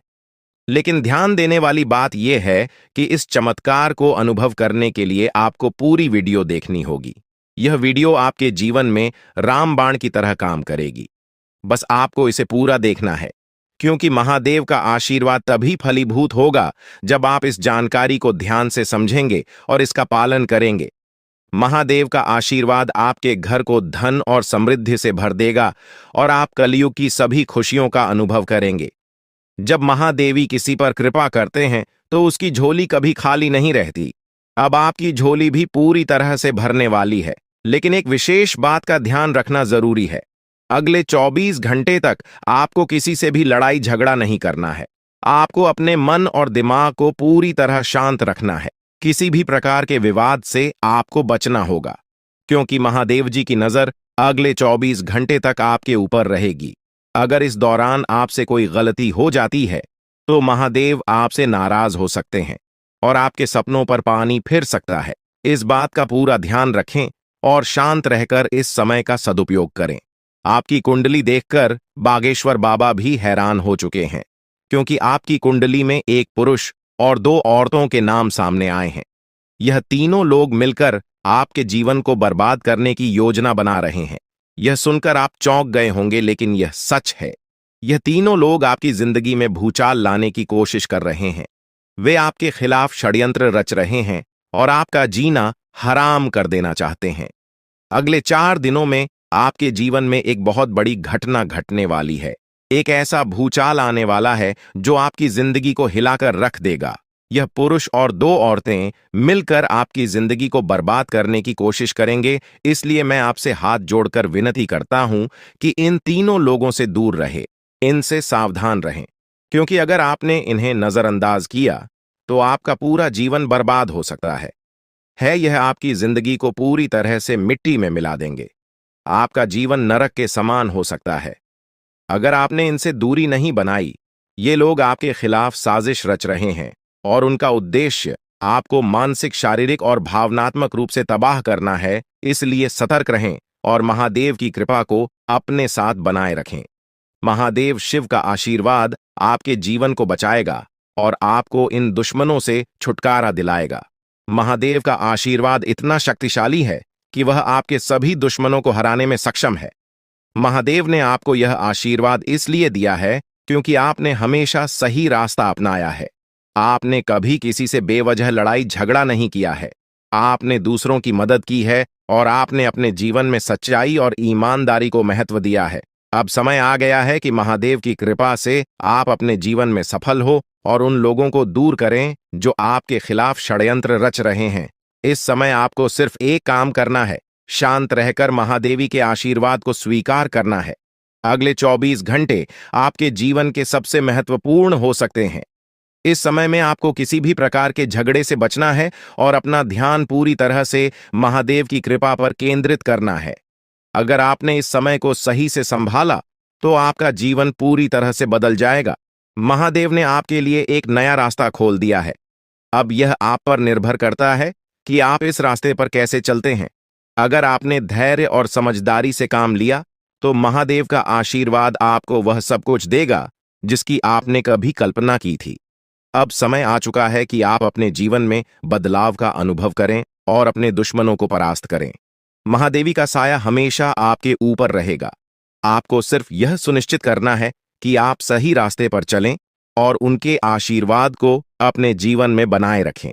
लेकिन ध्यान देने वाली बात यह है कि इस चमत्कार को अनुभव करने के लिए आपको पूरी वीडियो देखनी होगी। यह वीडियो आपके जीवन में रामबाण की तरह काम करेगी। बस आपको इसे पूरा देखना है, क्योंकि महादेव का आशीर्वाद तभी फलीभूत होगा जब आप इस जानकारी को ध्यान से समझेंगे और इसका पालन करेंगे। महादेव का आशीर्वाद आपके घर को धन और समृद्धि से भर देगा और आप कलयुग की सभी खुशियों का अनुभव करेंगे। जब महादेवी किसी पर कृपा करते हैं तो उसकी झोली कभी खाली नहीं रहती। अब आपकी झोली भी पूरी तरह से भरने वाली है, लेकिन एक विशेष बात का ध्यान रखना जरूरी है। अगले 24 घंटे तक आपको किसी से भी लड़ाई झगड़ा नहीं करना है। आपको अपने मन और दिमाग को पूरी तरह शांत रखना है। किसी भी प्रकार के विवाद से आपको बचना होगा, क्योंकि महादेव जी की नजर अगले 24 घंटे तक आपके ऊपर रहेगी। अगर इस दौरान आपसे कोई गलती हो जाती है तो महादेव आपसे नाराज हो सकते हैं और आपके सपनों पर पानी फिर सकता है। इस बात का पूरा ध्यान रखें और शांत रहकर इस समय का सदुपयोग करें। आपकी कुंडली देखकर बागेश्वर बाबा भी हैरान हो चुके हैं, क्योंकि आपकी कुंडली में एक पुरुष और दो औरतों के नाम सामने आए हैं। यह तीनों लोग मिलकर आपके जीवन को बर्बाद करने की योजना बना रहे हैं। यह सुनकर आप चौंक गए होंगे, लेकिन यह सच है। यह तीनों लोग आपकी जिंदगी में भूचाल लाने की कोशिश कर रहे हैं। वे आपके खिलाफ षड्यंत्र रच रहे हैं और आपका जीना हराम कर देना चाहते हैं। अगले 4 दिनों में आपके जीवन में एक बहुत बड़ी घटना घटने वाली है। एक ऐसा भूचाल आने वाला है जो आपकी जिंदगी को हिलाकर रख देगा। यह पुरुष और दो औरतें मिलकर आपकी जिंदगी को बर्बाद करने की कोशिश करेंगे। इसलिए मैं आपसे हाथ जोड़कर विनती करता हूं कि इन तीनों लोगों से दूर रहे, इनसे सावधान रहें, क्योंकि अगर आपने इन्हें नजरअंदाज किया तो आपका पूरा जीवन बर्बाद हो सकता है। यह आपकी जिंदगी को पूरी तरह से मिट्टी में मिला देंगे। आपका जीवन नरक के समान हो सकता है अगर आपने इनसे दूरी नहीं बनाई। ये लोग आपके खिलाफ साजिश रच रहे हैं और उनका उद्देश्य आपको मानसिक, शारीरिक और भावनात्मक रूप से तबाह करना है। इसलिए सतर्क रहें और महादेव की कृपा को अपने साथ बनाए रखें। महादेव शिव का आशीर्वाद आपके जीवन को बचाएगा और आपको इन दुश्मनों से छुटकारा दिलाएगा। महादेव का आशीर्वाद इतना शक्तिशाली है कि वह आपके सभी दुश्मनों को हराने में सक्षम है। महादेव ने आपको यह आशीर्वाद इसलिए दिया है क्योंकि आपने हमेशा सही रास्ता अपनाया है। आपने कभी किसी से बेवजह लड़ाई झगड़ा नहीं किया है। आपने दूसरों की मदद की है और आपने अपने जीवन में सच्चाई और ईमानदारी को महत्व दिया है। अब समय आ गया है कि महादेव की कृपा से आप अपने जीवन में सफल हो और उन लोगों को दूर करें जो आपके खिलाफ षड्यंत्र रच रहे हैं। इस समय आपको सिर्फ एक काम करना है, शांत रहकर महादेवी के आशीर्वाद को स्वीकार करना है। अगले 24 घंटे आपके जीवन के सबसे महत्वपूर्ण हो सकते हैं। इस समय में आपको किसी भी प्रकार के झगड़े से बचना है और अपना ध्यान पूरी तरह से महादेव की कृपा पर केंद्रित करना है। अगर आपने इस समय को सही से संभाला तो आपका जीवन पूरी तरह से बदल जाएगा। महादेव ने आपके लिए एक नया रास्ता खोल दिया है। अब यह आप पर निर्भर करता है कि आप इस रास्ते पर कैसे चलते हैं। अगर आपने धैर्य और समझदारी से काम लिया तो महादेव का आशीर्वाद आपको वह सब कुछ देगा जिसकी आपने कभी कल्पना की थी। अब समय आ चुका है कि आप अपने जीवन में बदलाव का अनुभव करें और अपने दुश्मनों को परास्त करें। महादेवी का साया हमेशा आपके ऊपर रहेगा। आपको सिर्फ यह सुनिश्चित करना है कि आप सही रास्ते पर चलें और उनके आशीर्वाद को अपने जीवन में बनाए रखें।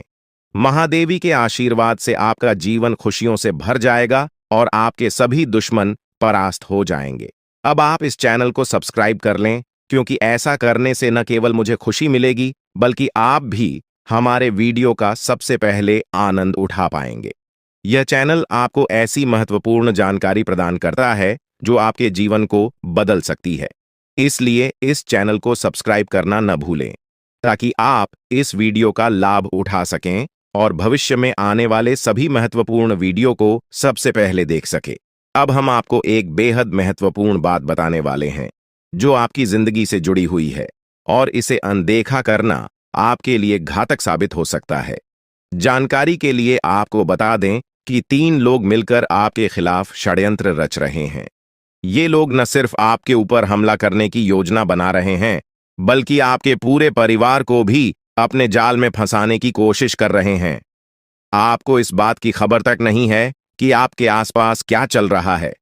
महादेवी के आशीर्वाद से आपका जीवन खुशियों से भर जाएगा और आपके सभी दुश्मन परास्त हो जाएंगे। अब आप इस चैनल को सब्सक्राइब कर लें, क्योंकि ऐसा करने से न केवल मुझे खुशी मिलेगी बल्कि आप भी हमारे वीडियो का सबसे पहले आनंद उठा पाएंगे। यह चैनल आपको ऐसी महत्वपूर्ण जानकारी प्रदान करता है जो आपके जीवन को बदल सकती है। इसलिए इस चैनल को सब्सक्राइब करना न भूलें, ताकि आप इस वीडियो का लाभ उठा सकें और भविष्य में आने वाले सभी महत्वपूर्ण वीडियो को सबसे पहले देख सकें। अब हम आपको एक बेहद महत्वपूर्ण बात बताने वाले हैं जो आपकी जिंदगी से जुड़ी हुई है और इसे अनदेखा करना आपके लिए घातक साबित हो सकता है। जानकारी के लिए आपको बता दें कि 3 लोग मिलकर आपके खिलाफ षड्यंत्र रच रहे हैं। ये लोग न सिर्फ आपके ऊपर हमला करने की योजना बना रहे हैं, बल्कि आपके पूरे परिवार को भी अपने जाल में फंसाने की कोशिश कर रहे हैं। आपको इस बात की खबर तक नहीं है कि आपके आसपास क्या चल रहा है।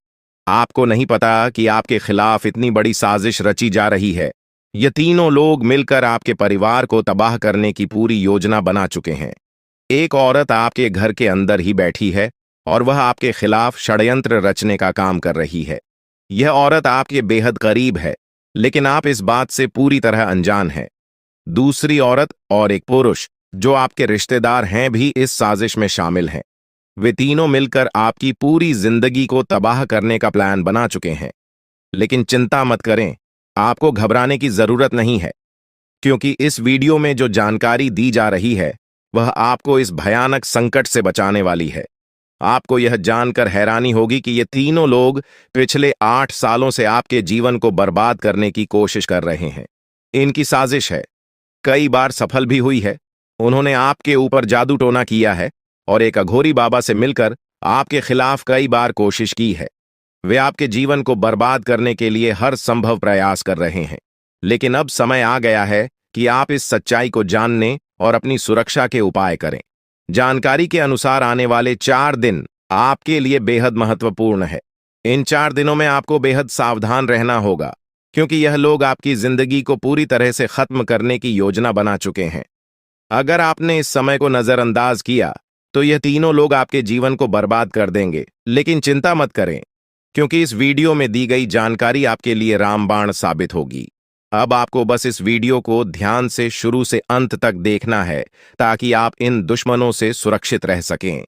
आपको नहीं पता कि आपके खिलाफ इतनी बड़ी साजिश रची जा रही है। ये तीनों लोग मिलकर आपके परिवार को तबाह करने की पूरी योजना बना चुके हैं। एक औरत आपके घर के अंदर ही बैठी है और वह आपके खिलाफ षड्यंत्र रचने का काम कर रही है। यह औरत आपके बेहद करीब है, लेकिन आप इस बात से पूरी तरह अनजान हैं। दूसरी औरत और एक पुरुष जो आपके रिश्तेदार हैं भी इस साजिश में शामिल हैं। वे तीनों मिलकर आपकी पूरी जिंदगी को तबाह करने का प्लान बना चुके हैं। लेकिन चिंता मत करें, आपको घबराने की जरूरत नहीं है, क्योंकि इस वीडियो में जो जानकारी दी जा रही है वह आपको इस भयानक संकट से बचाने वाली है। आपको यह जानकर हैरानी होगी कि ये तीनों लोग पिछले 8 सालों से आपके जीवन को बर्बाद करने की कोशिश कर रहे हैं। इनकी साजिश है, कई बार सफल भी हुई है। उन्होंने आपके ऊपर जादू टोना किया है और एक अघोरी बाबा से मिलकर आपके खिलाफ कई बार कोशिश की है। वे आपके जीवन को बर्बाद करने के लिए हर संभव प्रयास कर रहे हैं। लेकिन अब समय आ गया है कि आप इस सच्चाई को जानने और अपनी सुरक्षा के उपाय करें। जानकारी के अनुसार आने वाले 4 दिन आपके लिए बेहद महत्वपूर्ण है। इन 4 दिनों में आपको बेहद सावधान रहना होगा, क्योंकि यह लोग आपकी जिंदगी को पूरी तरह से खत्म करने की योजना बना चुके हैं। अगर आपने इस समय को नजरअंदाज किया तो यह तीनों लोग आपके जीवन को बर्बाद कर देंगे। लेकिन चिंता मत करें, क्योंकि इस वीडियो में दी गई जानकारी आपके लिए रामबाण साबित होगी। अब आपको बस इस वीडियो को ध्यान से शुरू से अंत तक देखना है, ताकि आप इन दुश्मनों से सुरक्षित रह सकें।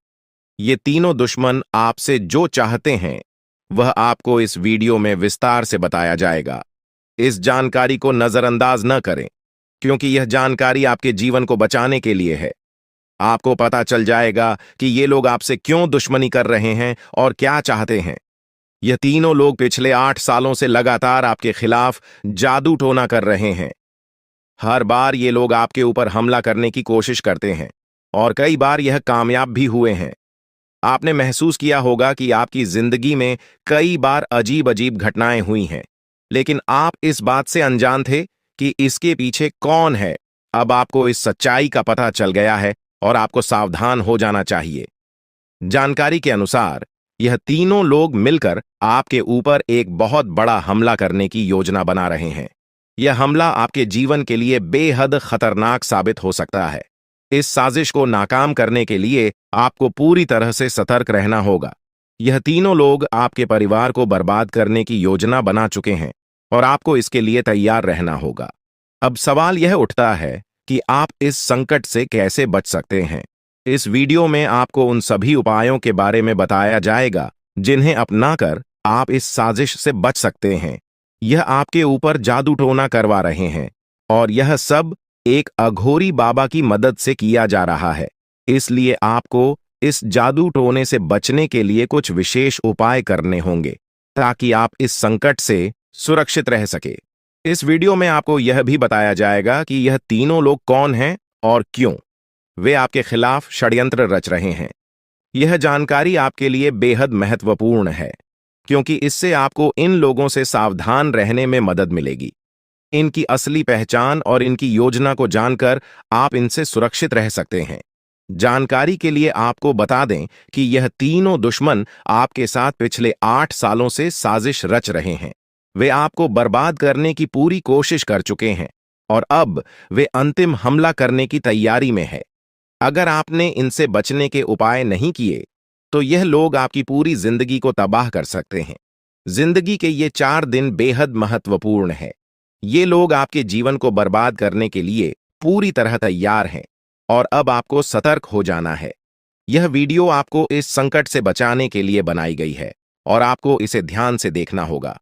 ये तीनों दुश्मन आपसे जो चाहते हैं वह आपको इस वीडियो में विस्तार से बताया जाएगा। इस जानकारी को नजरअंदाज न करें, क्योंकि यह जानकारी आपके जीवन को बचाने के लिए है। आपको पता चल जाएगा कि ये लोग आपसे क्यों दुश्मनी कर रहे हैं और क्या चाहते हैं। यह तीनों लोग पिछले 8 सालों से लगातार आपके खिलाफ जादू टोना कर रहे हैं। हर बार ये लोग आपके ऊपर हमला करने की कोशिश करते हैं और कई बार यह कामयाब भी हुए हैं। आपने महसूस किया होगा कि आपकी जिंदगी में कई बार अजीब अजीब घटनाएं हुई हैं, लेकिन आप इस बात से अनजान थे कि इसके पीछे कौन है। अब आपको इस सच्चाई का पता चल गया है और आपको सावधान हो जाना चाहिए। जानकारी के अनुसार यह तीनों लोग मिलकर आपके ऊपर एक बहुत बड़ा हमला करने की योजना बना रहे हैं। यह हमला आपके जीवन के लिए बेहद खतरनाक साबित हो सकता है। इस साजिश को नाकाम करने के लिए आपको पूरी तरह से सतर्क रहना होगा। यह तीनों लोग आपके परिवार को बर्बाद करने की योजना बना चुके हैं और आपको इसके लिए तैयार रहना होगा। अब सवाल यह उठता है कि आप इस संकट से कैसे बच सकते हैं। इस वीडियो में आपको उन सभी उपायों के बारे में बताया जाएगा जिन्हें अपनाकर आप इस साजिश से बच सकते हैं। यह आपके ऊपर जादू टोना करवा रहे हैं और यह सब एक अघोरी बाबा की मदद से किया जा रहा है। इसलिए आपको इस जादू टोने से बचने के लिए कुछ विशेष उपाय करने होंगे, ताकि आप इस संकट से सुरक्षित रह सके। इस वीडियो में आपको यह भी बताया जाएगा कि यह तीनों लोग कौन हैं और क्यों वे आपके खिलाफ षड्यंत्र रच रहे हैं। यह जानकारी आपके लिए बेहद महत्वपूर्ण है, क्योंकि इससे आपको इन लोगों से सावधान रहने में मदद मिलेगी। इनकी असली पहचान और इनकी योजना को जानकर आप इनसे सुरक्षित रह सकते हैं। जानकारी के लिए आपको बता दें कि यह तीनों दुश्मन आपके साथ पिछले 8 सालों से साजिश रच रहे हैं। वे आपको बर्बाद करने की पूरी कोशिश कर चुके हैं और अब वे अंतिम हमला करने की तैयारी में है। अगर आपने इनसे बचने के उपाय नहीं किए तो यह लोग आपकी पूरी जिंदगी को तबाह कर सकते हैं। जिंदगी के ये 4 दिन बेहद महत्वपूर्ण है। ये लोग आपके जीवन को बर्बाद करने के लिए पूरी तरह तैयार हैं और अब आपको सतर्क हो जाना है। यह वीडियो आपको इस संकट से बचाने के लिए बनाई गई है और आपको इसे ध्यान से देखना होगा।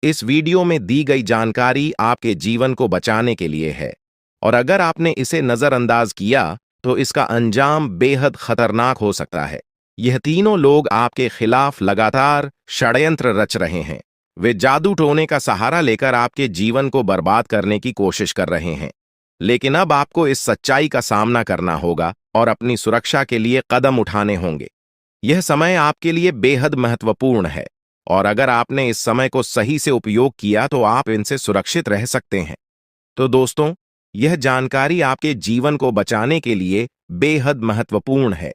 इस वीडियो में दी गई जानकारी आपके जीवन को बचाने के लिए है और अगर आपने इसे नजरअंदाज किया तो इसका अंजाम बेहद खतरनाक हो सकता है। यह तीनों लोग आपके खिलाफ लगातार षड्यंत्र रच रहे हैं। वे जादू टोने का सहारा लेकर आपके जीवन को बर्बाद करने की कोशिश कर रहे हैं। लेकिन अब आपको इस सच्चाई का सामना करना होगा और अपनी सुरक्षा के लिए कदम उठाने होंगे। यह समय आपके लिए बेहद महत्वपूर्ण है और अगर आपने इस समय को सही से उपयोग किया तो आप इनसे सुरक्षित रह सकते हैं। तो दोस्तों, यह जानकारी आपके जीवन को बचाने के लिए बेहद महत्वपूर्ण है।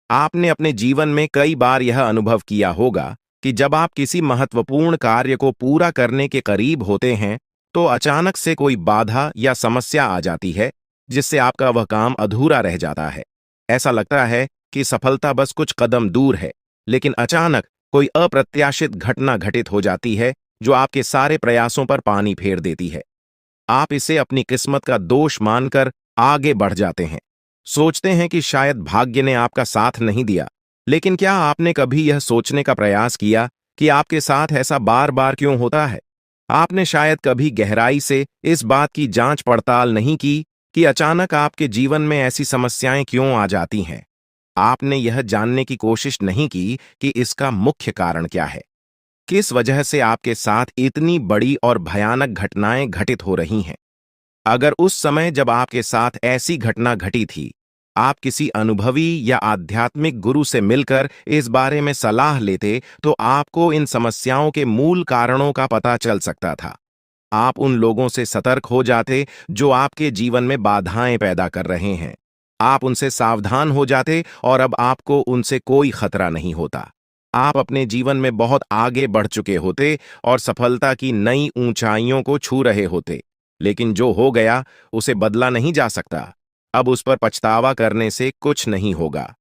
आपने अपने जीवन में कई बार यह अनुभव किया होगा कि जब आप किसी महत्वपूर्ण कार्य को पूरा करने के करीब होते हैं तो अचानक से कोई बाधा या समस्या आ जाती है, जिससे आपका वह काम अधूरा रह जाता है। ऐसा लगता है कि सफलता बस कुछ कदम दूर है, लेकिन अचानक कोई अप्रत्याशित घटना घटित हो जाती है जो आपके सारे प्रयासों पर पानी फेर देती है। आप इसे अपनी किस्मत का दोष मानकर आगे बढ़ जाते हैं। सोचते हैं कि शायद भाग्य ने आपका साथ नहीं दिया। लेकिन क्या आपने कभी यह सोचने का प्रयास किया कि आपके साथ ऐसा बार बार क्यों होता है? आपने शायद कभी गहराई से इस बात की जांच पड़ताल नहीं की कि अचानक आपके जीवन में ऐसी समस्याएं क्यों आ जाती हैं। आपने यह जानने की कोशिश नहीं की कि इसका मुख्य कारण क्या है। किस वजह से आपके साथ इतनी बड़ी और भयानक घटनाएं घटित हो रही हैं। अगर उस समय जब आपके साथ ऐसी घटना घटी थी, आप किसी अनुभवी या आध्यात्मिक गुरु से मिलकर इस बारे में सलाह लेते, तो आपको इन समस्याओं के मूल कारणों का पता चल सकता था। आप उन लोगों से सतर्क हो जाते जो आपके जीवन में बाधाएं पैदा कर रहे हैं। आप उनसे सावधान हो जाते और अब आपको उनसे कोई खतरा नहीं होता। आप अपने जीवन में बहुत आगे बढ़ चुके होते और सफलता की नई ऊंचाइयों को छू रहे होते। लेकिन जो हो गया उसे बदला नहीं जा सकता। अब उस पर पछतावा करने से कुछ नहीं होगा।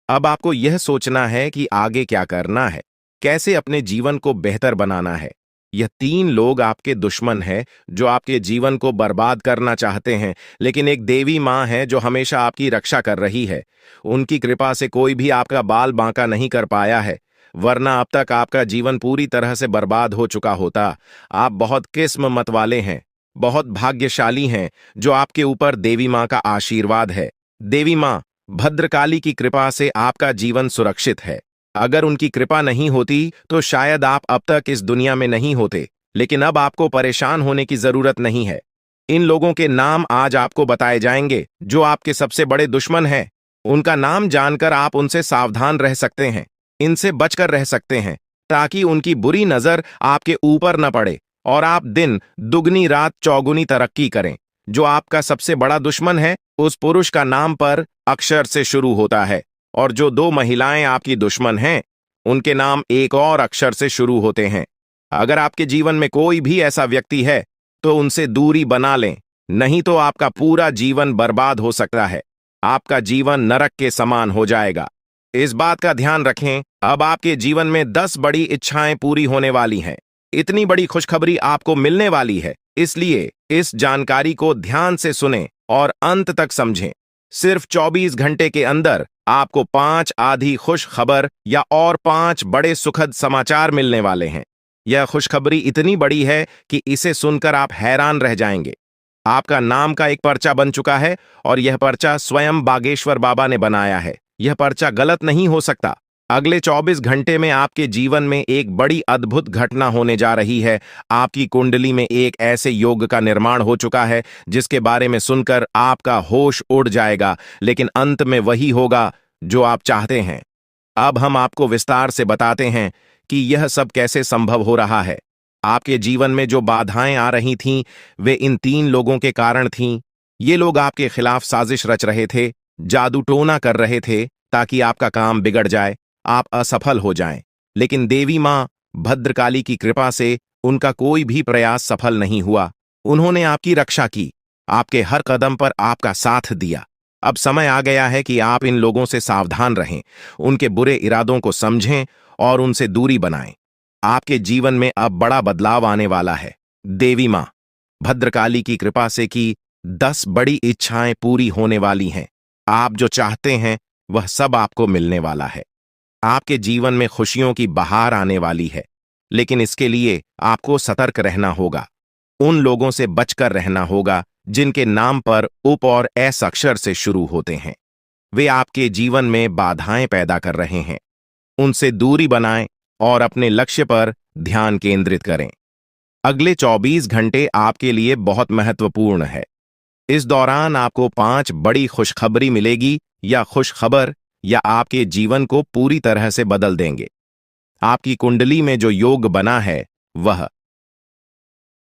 अब आपको यह सोचना है कि आगे क्या करना है, कैसे अपने जीवन को बेहतर बनाना है। यह तीन लोग आपके दुश्मन हैं जो आपके जीवन को बर्बाद करना चाहते हैं, लेकिन एक देवी माँ है जो हमेशा आपकी रक्षा कर रही है। उनकी कृपा से कोई भी आपका बाल बांका नहीं कर पाया है, वरना अब तक आपका जीवन पूरी तरह से बर्बाद हो चुका होता। आप बहुत किस्मत वाले हैं, बहुत भाग्यशाली हैं जो आपके ऊपर देवी माँ का आशीर्वाद है। देवी माँ भद्रकाली की कृपा से आपका जीवन सुरक्षित है। अगर उनकी कृपा नहीं होती तो शायद आप अब तक इस दुनिया में नहीं होते, लेकिन अब आपको परेशान होने की जरूरत नहीं है। इन लोगों के नाम आज आपको बताए जाएंगे जो आपके सबसे बड़े दुश्मन हैं। उनका नाम जानकर आप उनसे सावधान रह सकते हैं, इनसे बचकर रह सकते हैं, ताकि उनकी बुरी नजर आपके ऊपर न पड़े और आप दिन दुगनी रात चौगुनी तरक्की करें। जो आपका सबसे बड़ा दुश्मन है, उस पुरुष का नाम पर अक्षर से शुरू होता है, और जो दो महिलाएं आपकी दुश्मन हैं, उनके नाम एक और अक्षर से शुरू होते हैं। अगर आपके जीवन में कोई भी ऐसा व्यक्ति है तो उनसे दूरी बना लें, नहीं तो आपका पूरा जीवन बर्बाद हो सकता है। आपका जीवन नरक के समान हो जाएगा। इस बात का ध्यान रखें, अब आपके जीवन में 10 बड़ी इच्छाएं पूरी होने वाली हैं। इतनी बड़ी खुशखबरी आपको मिलने वाली है, इसलिए इस जानकारी को ध्यान से सुनें और अंत तक समझें। सिर्फ 24 घंटे के अंदर आपको 5 आधी खुश खबर या और 5 बड़े सुखद समाचार मिलने वाले हैं। यह खुशखबरी इतनी बड़ी है कि इसे सुनकर आप हैरान रह जाएंगे। आपका नाम का एक पर्चा बन चुका है और यह पर्चा स्वयं बागेश्वर बाबा ने बनाया है। यह पर्चा गलत नहीं हो सकता। अगले 24 घंटे में आपके जीवन में एक बड़ी अद्भुत घटना होने जा रही है। आपकी कुंडली में एक ऐसे योग का निर्माण हो चुका है जिसके बारे में सुनकर आपका होश उड़ जाएगा, लेकिन अंत में वही होगा जो आप चाहते हैं। अब हम आपको विस्तार से बताते हैं कि यह सब कैसे संभव हो रहा है। आपके जीवन में जो बाधाएं आ रही थीं, वे इन तीन लोगों के कारण थीं। ये लोग आपके खिलाफ साजिश रच रहे थे, जादू टोना कर रहे थे ताकि आपका काम बिगड़ जाए, आप असफल हो जाएं। लेकिन देवी मां भद्रकाली की कृपा से उनका कोई भी प्रयास सफल नहीं हुआ। उन्होंने आपकी रक्षा की, आपके हर कदम पर आपका साथ दिया। अब समय आ गया है कि आप इन लोगों से सावधान रहें, उनके बुरे इरादों को समझें और उनसे दूरी बनाएं। आपके जीवन में अब बड़ा बदलाव आने वाला है। देवी मां भद्रकाली की कृपा से की 10 बड़ी इच्छाएं पूरी होने वाली हैं। आप जो चाहते हैं वह सब आपको मिलने वाला है। आपके जीवन में खुशियों की बहार आने वाली है, लेकिन इसके लिए आपको सतर्क रहना होगा। उन लोगों से बचकर रहना होगा जिनके नाम पर उप और एस अक्षर से शुरू होते हैं। वे आपके जीवन में बाधाएं पैदा कर रहे हैं। उनसे दूरी बनाएं और अपने लक्ष्य पर ध्यान केंद्रित करें। अगले 24 घंटे आपके लिए बहुत महत्वपूर्ण है। इस दौरान आपको 5 बड़ी खुशखबरी मिलेगी या खुशखबर या आपके जीवन को पूरी तरह से बदल देंगे। आपकी कुंडली में जो योग बना है वह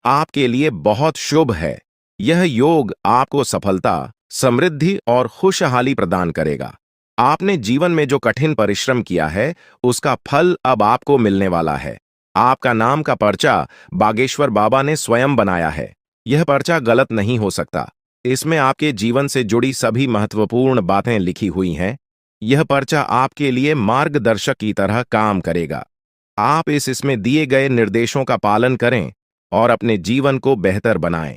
आपके लिए बहुत शुभ है। यह योग आपको सफलता, समृद्धि और खुशहाली प्रदान करेगा। आपने जीवन में जो कठिन परिश्रम किया है उसका फल अब आपको मिलने वाला है। आपका नाम का पर्चा बागेश्वर बाबा ने स्वयं बनाया है। यह पर्चा गलत नहीं हो सकता। इसमें आपके जीवन से जुड़ी सभी महत्वपूर्ण बातें लिखी हुई हैं। यह पर्चा आपके लिए मार्गदर्शक की तरह काम करेगा। आप इसमें दिए गए निर्देशों का पालन करें और अपने जीवन को बेहतर बनाएं।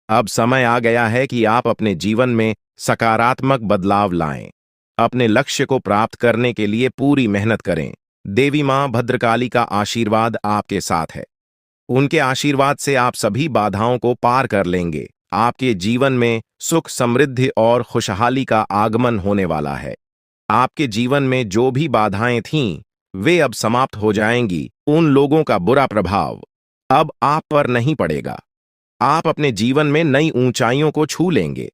अब समय आ गया है कि आप अपने जीवन में सकारात्मक बदलाव लाएं। अपने लक्ष्य को प्राप्त करने के लिए पूरी मेहनत करें। देवी मां भद्रकाली का आशीर्वाद आपके साथ है। उनके आशीर्वाद से आप सभी बाधाओं को पार कर लेंगे। आपके जीवन में सुख, समृद्धि और खुशहाली का आगमन होने वाला है। आपके जीवन में जो भी बाधाएं थीं, वे अब समाप्त हो जाएंगी। उन लोगों का बुरा प्रभाव अब आप पर नहीं पड़ेगा। आप अपने जीवन में नई ऊंचाइयों को छू लेंगे।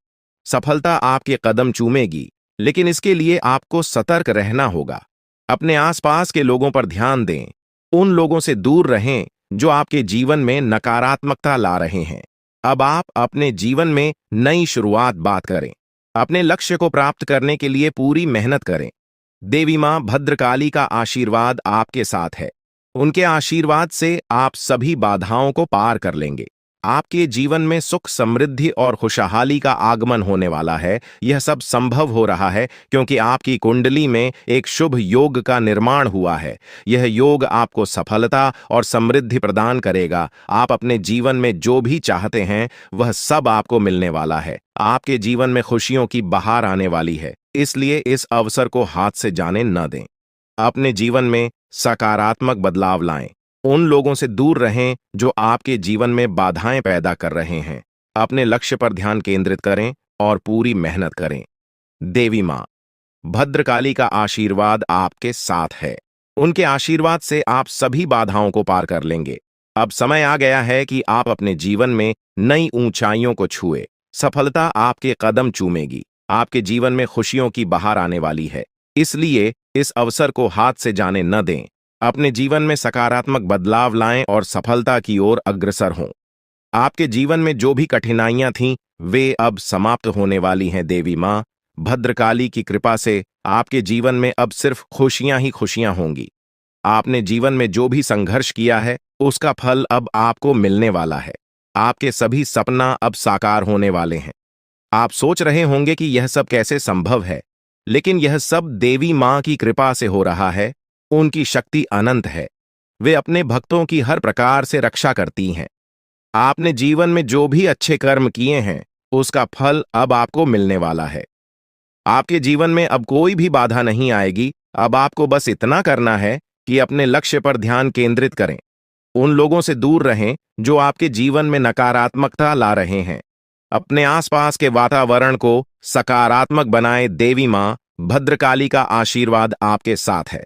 सफलता आपके कदम चूमेगी, लेकिन इसके लिए आपको सतर्क रहना होगा। अपने आसपास के लोगों पर ध्यान दें। उन लोगों से दूर रहें जो आपके जीवन में नकारात्मकता ला रहे हैं। अब आप अपने जीवन में नई शुरुआत बात करें। अपने लक्ष्य को प्राप्त करने के लिए पूरी मेहनत करें। देवी मां भद्रकाली का आशीर्वाद आपके साथ है। उनके आशीर्वाद से आप सभी बाधाओं को पार कर लेंगे। आपके जीवन में सुख, समृद्धि और खुशहाली का आगमन होने वाला है। यह सब संभव हो रहा है क्योंकि आपकी कुंडली में एक शुभ योग का निर्माण हुआ है। यह योग आपको सफलता और समृद्धि प्रदान करेगा। आप अपने जीवन में जो भी चाहते हैं वह सब आपको मिलने वाला है। आपके जीवन में खुशियों की बहार आने वाली है, इसलिए इस अवसर को हाथ से जाने न दें। अपने जीवन में सकारात्मक बदलाव लाएं। उन लोगों से दूर रहें जो आपके जीवन में बाधाएं पैदा कर रहे हैं। अपने लक्ष्य पर ध्यान केंद्रित करें और पूरी मेहनत करें। देवी मां भद्रकाली का आशीर्वाद आपके साथ है। उनके आशीर्वाद से आप सभी बाधाओं को पार कर लेंगे। अब समय आ गया है कि आप अपने जीवन में नई ऊंचाइयों को छुए। सफलता आपके कदम चूमेगी। आपके जीवन में खुशियों की बहार आने वाली है, इसलिए इस अवसर को हाथ से जाने न दें। अपने जीवन में सकारात्मक बदलाव लाएं और सफलता की ओर अग्रसर हों। आपके जीवन में जो भी कठिनाइयां थीं, वे अब समाप्त होने वाली हैं। देवी मां भद्रकाली की कृपा से आपके जीवन में अब सिर्फ खुशियां ही खुशियां होंगी। आपने जीवन में जो भी संघर्ष किया है, उसका फल अब आपको मिलने वाला है। आपके सभी सपना अब साकार होने वाले हैं। आप सोच रहे होंगे कि यह सब कैसे संभव है, लेकिन यह सब देवी मां की कृपा से हो रहा है। उनकी शक्ति अनंत है। वे अपने भक्तों की हर प्रकार से रक्षा करती हैं। आपने जीवन में जो भी अच्छे कर्म किए हैं, उसका फल अब आपको मिलने वाला है। आपके जीवन में अब कोई भी बाधा नहीं आएगी। अब आपको बस इतना करना है कि अपने लक्ष्य पर ध्यान केंद्रित करें। उन लोगों से दूर रहें जो आपके जीवन में नकारात्मकता ला रहे हैं। अपने आसपास के वातावरण को सकारात्मक बनाएं। देवी मां भद्रकाली का आशीर्वाद आपके साथ है।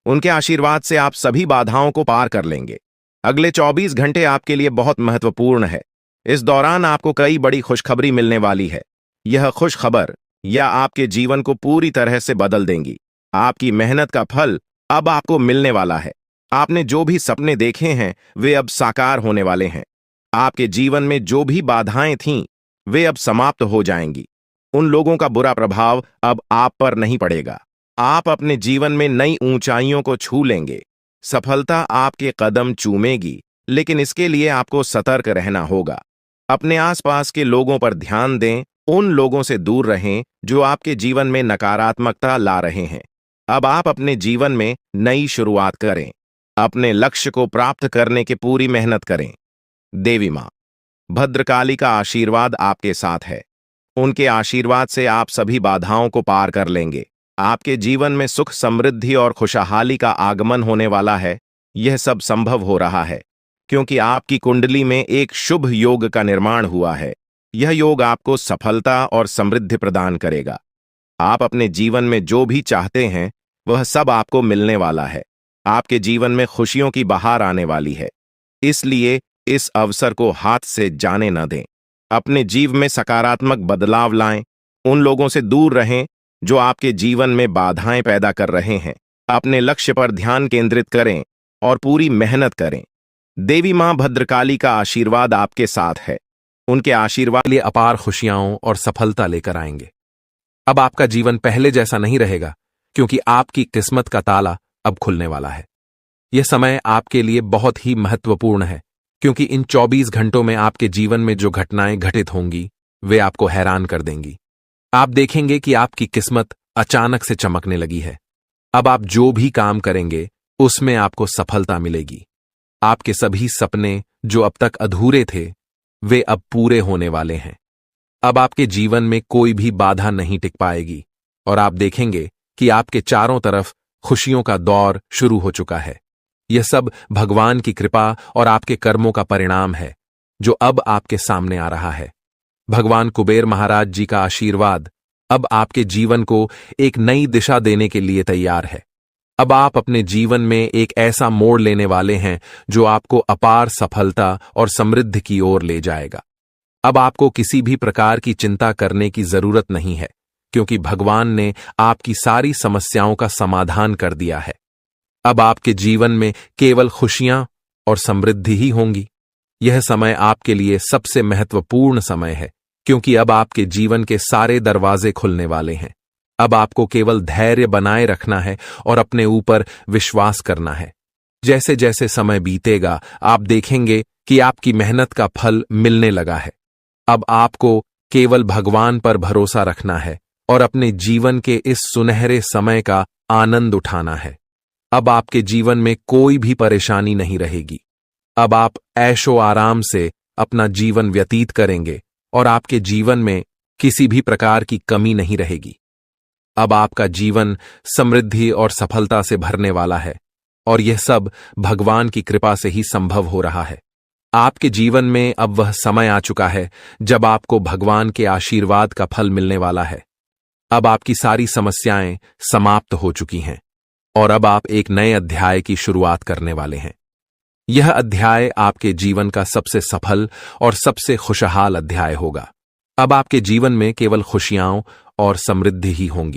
उनके आशीर्वाद से आप सभी बाधाओं को पार कर लेंगे। अगले 24 घंटे आपके लिए बहुत महत्वपूर्ण है। इस दौरान आपको कई बड़ी खुशखबरी मिलने वाली है। यह खुशखबर या आपके जीवन को पूरी तरह से बदल देंगी। आपकी मेहनत का फल अब आपको मिलने वाला है। आपने जो भी सपने देखे हैं, वे अब साकार होने वाले हैं। आपके जीवन में जो भी बाधाएं थीं, वे अब समाप्त हो जाएंगी। उन लोगों का बुरा प्रभाव अब आप पर नहीं पड़ेगा। आप अपने जीवन में नई ऊंचाइयों को छू लेंगे। सफलता आपके कदम चूमेगी, लेकिन इसके लिए आपको सतर्क रहना होगा। अपने आसपास के लोगों पर ध्यान दें। उन लोगों से दूर रहें जो आपके जीवन में नकारात्मकता ला रहे हैं। अब आप अपने जीवन में नई शुरुआत करें। अपने लक्ष्य को प्राप्त करने की पूरी मेहनत करें। देवी मां भद्रकाली का आशीर्वाद आपके साथ है। उनके आशीर्वाद से आप सभी बाधाओं को पार कर लेंगे। आपके जीवन में सुख, समृद्धि और खुशहाली का आगमन होने वाला है। यह सब संभव हो रहा है क्योंकि आपकी कुंडली में एक शुभ योग का निर्माण हुआ है। यह योग आपको सफलता और समृद्धि प्रदान करेगा। आप अपने जीवन में जो भी चाहते हैं, वह सब आपको मिलने वाला है। आपके जीवन में खुशियों की बहार आने वाली है, इसलिए इस अवसर को हाथ से जाने न दें। अपने जीवन में सकारात्मक बदलाव लाएं। उन लोगों से दूर रहें जो आपके जीवन में बाधाएं पैदा कर रहे हैं। अपने लक्ष्य पर ध्यान केंद्रित करें और पूरी मेहनत करें। देवी मां भद्रकाली का आशीर्वाद आपके साथ है। उनके आशीर्वाद लिए अपार खुशियां और सफलता लेकर आएंगे। अब आपका जीवन पहले जैसा नहीं रहेगा क्योंकि आपकी किस्मत का ताला अब खुलने वाला है। यह समय आपके लिए बहुत ही महत्वपूर्ण है क्योंकि इन 24 घंटों में आपके जीवन में जो घटनाएं घटित होंगी, वे आपको हैरान कर देंगी। आप देखेंगे कि आपकी किस्मत अचानक से चमकने लगी है। अब आप जो भी काम करेंगे, उसमें आपको सफलता मिलेगी। आपके सभी सपने जो अब तक अधूरे थे, वे अब पूरे होने वाले हैं। अब आपके जीवन में कोई भी बाधा नहीं टिक पाएगी और आप देखेंगे कि आपके चारों तरफ खुशियों का दौर शुरू हो चुका है। यह सब भगवान की कृपा और आपके कर्मों का परिणाम है जो अब आपके सामने आ रहा है। भगवान कुबेर महाराज जी का आशीर्वाद अब आपके जीवन को एक नई दिशा देने के लिए तैयार है। अब आप अपने जीवन में एक ऐसा मोड़ लेने वाले हैं जो आपको अपार सफलता और समृद्धि की ओर ले जाएगा। अब आपको किसी भी प्रकार की चिंता करने की जरूरत नहीं है, क्योंकि भगवान ने आपकी सारी समस्याओं का समाधान कर दिया है। अब आपके जीवन में केवल खुशियां और समृद्धि ही होंगी। यह समय आपके लिए सबसे महत्वपूर्ण समय है, क्योंकि अब आपके जीवन के सारे दरवाजे खुलने वाले हैं। अब आपको केवल धैर्य बनाए रखना है और अपने ऊपर विश्वास करना है। जैसे जैसे समय बीतेगा, आप देखेंगे कि आपकी मेहनत का फल मिलने लगा है। अब आपको केवल भगवान पर भरोसा रखना है और अपने जीवन के इस सुनहरे समय का आनंद उठाना है। अब आपके जीवन में कोई भी परेशानी नहीं रहेगी। अब आप ऐशो आराम से अपना जीवन व्यतीत करेंगे और आपके जीवन में किसी भी प्रकार की कमी नहीं रहेगी। अब आपका जीवन समृद्धि और सफलता से भरने वाला है, और यह सब भगवान की कृपा से ही संभव हो रहा है। आपके जीवन में अब वह समय आ चुका है जब आपको भगवान के आशीर्वाद का फल मिलने वाला है। अब आपकी सारी समस्याएं समाप्त हो चुकी हैं और अब आप एक नए अध्याय की शुरुआत करने वाले हैं। यह अध्याय आपके जीवन का सबसे सफल और सबसे खुशहाल अध्याय होगा। अब आपके जीवन में केवल खुशियां और समृद्धि ही होंगी।